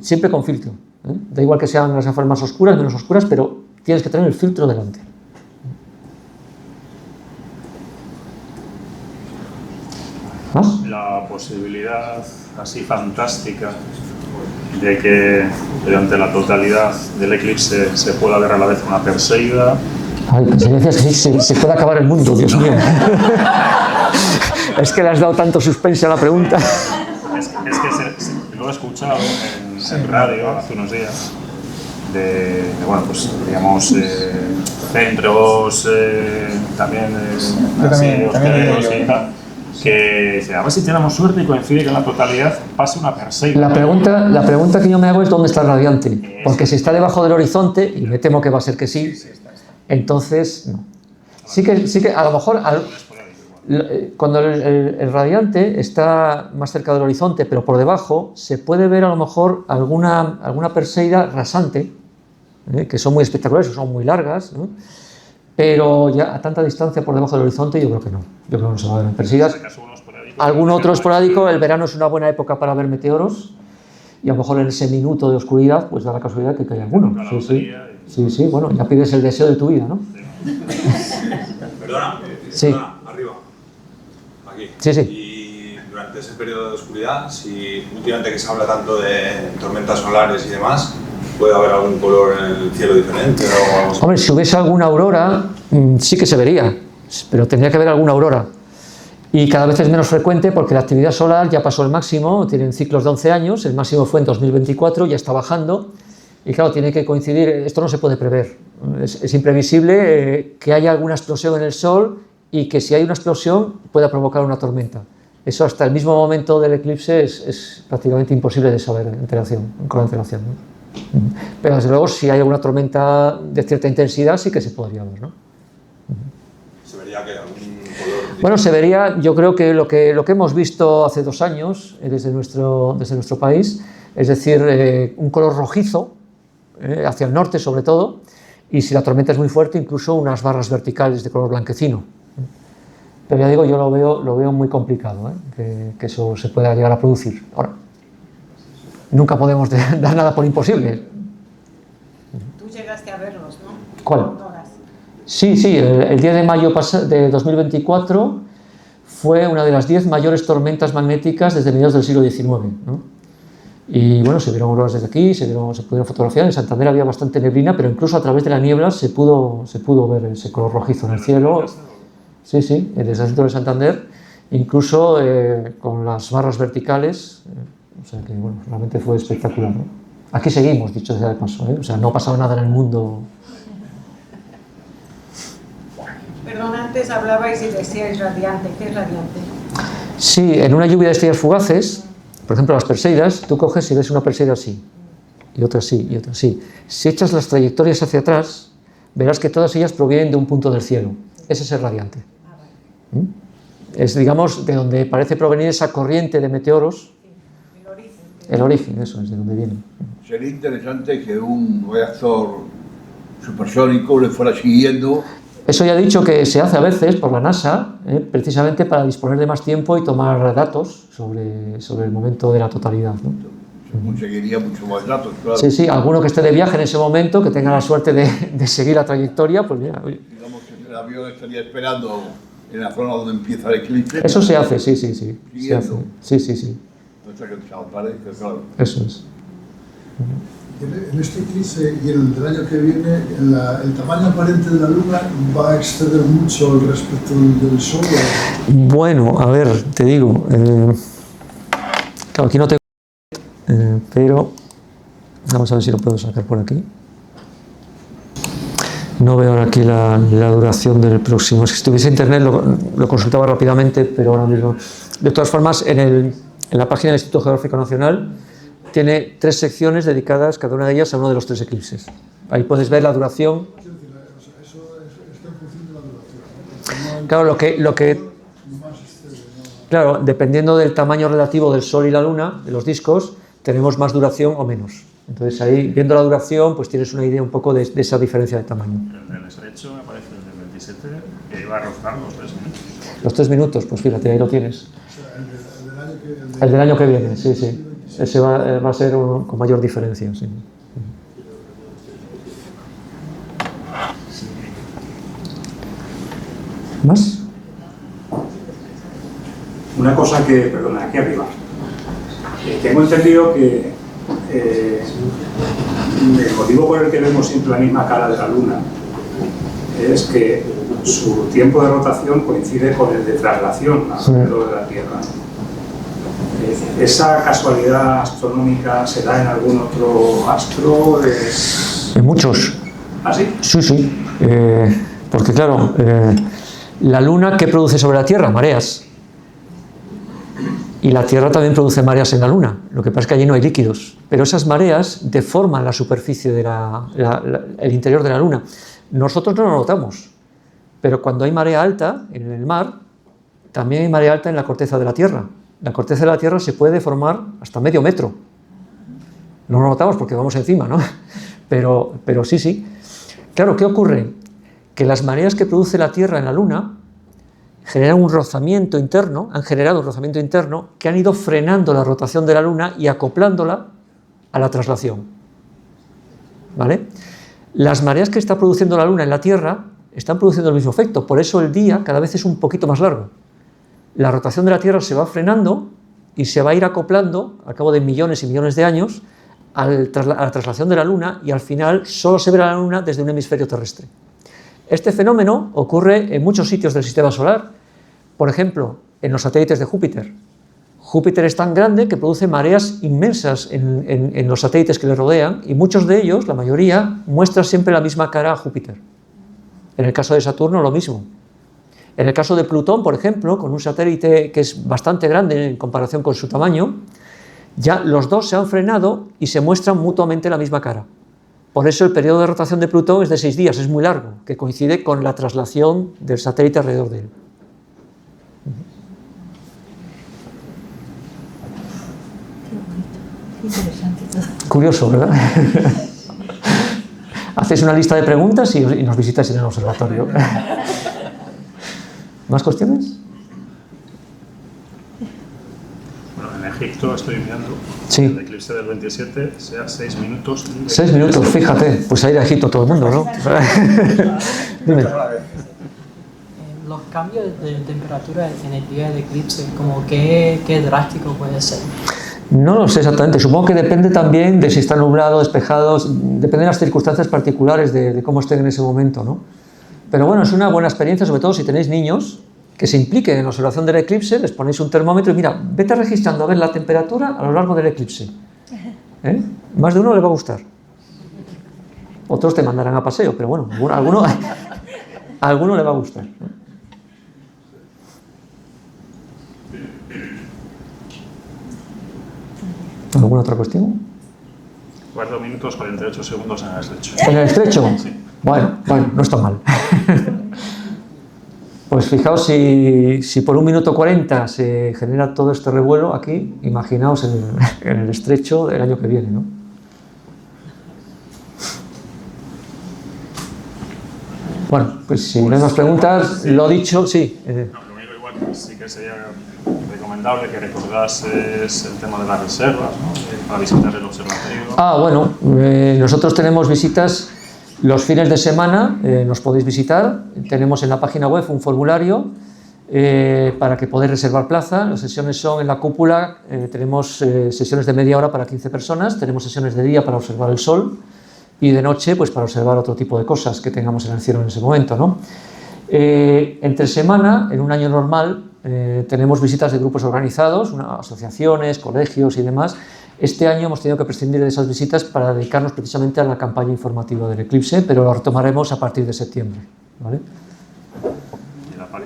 siempre con filtro. Da igual que sean las gafas más oscuras, menos oscuras, pero tienes que tener el filtro delante. ¿Más? La posibilidad así fantástica de que durante la totalidad del eclipse se pueda ver a la vez una Perseida. Ay, pensé que decías que se puede acabar el mundo, Dios mío. Es que le has dado tanto suspense a la pregunta. Es que lo he escuchado en radio hace unos días bueno, pues digamos centros también hosteleros y tal, que dice, a ver si tenemos suerte y coincide que en la totalidad pase una Perseida. La pregunta que yo me hago es dónde está el radiante, porque si está debajo del horizonte, y me temo que va a ser que sí, entonces no. Sí que a lo mejor cuando el radiante está más cerca del horizonte, pero por debajo, se puede ver a lo mejor alguna Perseida rasante, que son muy espectaculares, son muy largas, ¿no? Pero ya a tanta distancia por debajo del horizonte yo creo que no. Yo creo que no se va a ver Perseidas. Algún otro esporádico, el verano es una buena época para ver meteoros, y a lo mejor en ese minuto de oscuridad pues da la casualidad que cae alguno. Sí, bueno, ya pides el deseo de tu vida, ¿no? Perdona, sí. Arriba, aquí. Sí. Y durante ese periodo de oscuridad, si últimamente que se habla tanto de tormentas solares y demás, ¿puede haber algún color en el cielo diferente? Hombre, si hubiese alguna aurora, sí que se vería, pero tendría que haber alguna aurora. Y cada vez es menos frecuente porque la actividad solar ya pasó el máximo, tienen ciclos de 11 años, el máximo fue en 2024, ya está bajando, y claro, tiene que coincidir, esto no se puede prever, es imprevisible que haya alguna explosión en el Sol y que si hay una explosión pueda provocar una tormenta. Eso hasta el mismo momento del eclipse es prácticamente imposible de saber con antelación, ¿no? Pero desde luego si hay alguna tormenta de cierta intensidad sí que se podría ver, ¿no? ¿Se vería que algún color? Bueno, se vería, yo creo que lo que hemos visto hace 2 años desde nuestro país, es decir, un color rojizo, hacia el norte sobre todo, y si la tormenta es muy fuerte incluso unas barras verticales de color blanquecino. Pero ya digo, yo lo veo muy complicado, que eso se pueda llegar a producir. Ahora, nunca podemos dar nada por imposible. Tú llegaste a verlos, ¿no? ¿Cuál? Sí, el 10 de mayo de 2024 fue una de las 10 mayores tormentas magnéticas desde mediados del siglo XIX, ¿no? Y bueno, se vieron auroras desde aquí, se pudieron fotografiar. En Santander había bastante neblina, pero incluso a través de la niebla se pudo ver ese color rojizo en el cielo. Sí, desde el centro de Santander, incluso con las barras verticales. O sea que, bueno, realmente fue espectacular, ¿no? Aquí seguimos, dicho sea de paso, o sea, no ha pasado nada en el mundo. Perdón, antes hablabais y decíais radiante. ¿Qué es radiante? Sí, en una lluvia de estrellas fugaces, por ejemplo las Perseidas, tú coges y ves una Perseida así, y otra así, y otra así. Si echas las trayectorias hacia atrás, verás que todas ellas provienen de un punto del cielo. Ese es el radiante. Es, digamos, de donde parece provenir esa corriente de meteoros. El origen, eso es de donde viene. Sería interesante que un reactor supersónico le fuera siguiendo. Eso ya he dicho que se hace a veces por la NASA, precisamente para disponer de más tiempo y tomar datos sobre el momento de la totalidad, ¿no? Se conseguiría mucho más datos, claro. Sí, alguno que esté de viaje en ese momento, que tenga la suerte de seguir la trayectoria, pues mira. Digamos que el avión estaría esperando en la zona donde empieza el eclipse. Eso se hace, sí. Se hace. Sí. Claro. Eso es. En este eclipse y el del año que viene, el tamaño aparente de la Luna va a exceder mucho respecto del Sol. Bueno, a ver, te digo, claro, aquí no tengo, pero vamos a ver si lo puedo sacar por aquí. No veo ahora aquí la duración del próximo. Si estuviese en internet lo consultaba rápidamente, pero ahora mismo. De todas formas, en la página del Instituto Geográfico Nacional tiene 3 secciones dedicadas, cada una de ellas, a uno de los 3 eclipses. Ahí puedes ver la duración. Claro, claro, dependiendo del tamaño relativo del Sol y la Luna, de los discos, tenemos más duración o menos. Entonces ahí, viendo la duración, pues tienes una idea un poco de esa diferencia de tamaño. En el estrecho me parece el del 27, que iba a rozar los 3 minutos. Los 3 minutos, pues fíjate, ahí lo tienes. El del año que viene, sí. Ese va a ser con mayor diferencia, sí. ¿Más? Una cosa que, perdona, aquí arriba. Tengo entendido que el motivo por el que vemos siempre la misma cara de la Luna es que su tiempo de rotación coincide con el de traslación alrededor de la Tierra. ¿Esa casualidad astronómica se da en algún otro astro? En muchos. ¿Ah, sí? Sí. Porque claro, la Luna, ¿qué produce sobre la Tierra? Mareas. Y la Tierra también produce mareas en la Luna, lo que pasa es que allí no hay líquidos, pero esas mareas deforman la superficie el interior de la Luna. Nosotros no lo notamos, pero cuando hay marea alta en el mar, también hay marea alta en la corteza de la Tierra. La corteza de la Tierra se puede deformar hasta medio metro. No lo notamos porque vamos encima, ¿no? Pero sí. Claro, ¿qué ocurre? Que las mareas que produce la Tierra en la Luna generan un rozamiento interno, han generado un rozamiento interno que han ido frenando la rotación de la Luna y acoplándola a la traslación. ¿Vale? Las mareas que está produciendo la Luna en la Tierra están produciendo el mismo efecto, por eso el día cada vez es un poquito más largo. La rotación de la Tierra se va frenando y se va a ir acoplando al cabo de millones y millones de años a la traslación de la Luna, y al final solo se verá la Luna desde un hemisferio terrestre. Este fenómeno ocurre en muchos sitios del sistema solar, por ejemplo, en los satélites de Júpiter. Júpiter es tan grande que produce mareas inmensas en los satélites que le rodean, y muchos de ellos, la mayoría, muestran siempre la misma cara a Júpiter. En el caso de Saturno, lo mismo. En el caso de Plutón, por ejemplo, con un satélite que es bastante grande en comparación con su tamaño, ya los dos se han frenado y se muestran mutuamente la misma cara. Por eso el periodo de rotación de Plutón es de 6 días, es muy largo, que coincide con la traslación del satélite alrededor de él. Curioso, ¿verdad? Hacéis una lista de preguntas y nos visitáis en el observatorio. ¿Más cuestiones? Bueno, en Egipto estoy mirando. Sí. El eclipse del 27 sea 6 minutos. 6 minutos, fíjate. Pues a ir a Egipto todo el mundo, ¿no? Dime. Los cambios de temperatura en el día del eclipse, como qué drástico puede ser. No lo sé exactamente, supongo que depende también de si está nublado, despejado, depende de las circunstancias particulares de cómo estén en ese momento, ¿no? Pero bueno, es una buena experiencia, sobre todo si tenéis niños que se impliquen en la observación del eclipse, les ponéis un termómetro y mira, vete registrando a ver la temperatura a lo largo del eclipse. Más de uno le va a gustar. Otros te mandarán a paseo, pero bueno, a alguno le va a gustar, ¿no? ¿Alguna otra cuestión? 4 minutos 48 segundos en el estrecho. ¿En el estrecho? Sí. Bueno, no está mal. Pues fijaos, si por 1 minuto 40 se genera todo este revuelo aquí, imaginaos en el estrecho del año que viene, ¿no? Bueno, pues si no hay más preguntas, lo dicho, sí. No, lo único igual sí que sería recomendable que recordases el tema de las reservas, ¿no? Para visitar el observatorio. Bueno, nosotros tenemos visitas los fines de semana, nos podéis visitar. Tenemos en la página web un formulario para que podáis reservar plaza. Las sesiones son en la cúpula, tenemos sesiones de media hora para 15 personas, tenemos sesiones de día para observar el sol y de noche pues para observar otro tipo de cosas que tengamos en el cielo en ese momento, ¿no? Entre semana, en un año normal, tenemos visitas de grupos organizados, asociaciones, colegios y demás. Este año hemos tenido que prescindir de esas visitas para dedicarnos precisamente a la campaña informativa del eclipse, pero lo retomaremos a partir de septiembre, ¿vale?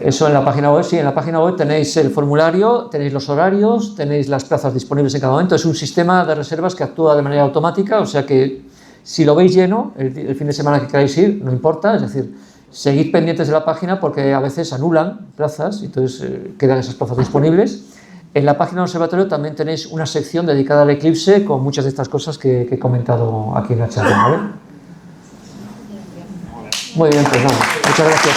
Eso en la página web, sí, en la página web tenéis el formulario, tenéis los horarios, tenéis las plazas disponibles en cada momento. Es un sistema de reservas que actúa de manera automática, o sea que si lo veis lleno, el fin de semana que queráis ir, no importa, es decir, seguid pendientes de la página porque a veces anulan plazas, entonces quedan esas plazas disponibles. En la página del observatorio también tenéis una sección dedicada al eclipse con muchas de estas cosas que he comentado aquí en la charla, ¿vale? Muy bien, pues nada, muchas gracias.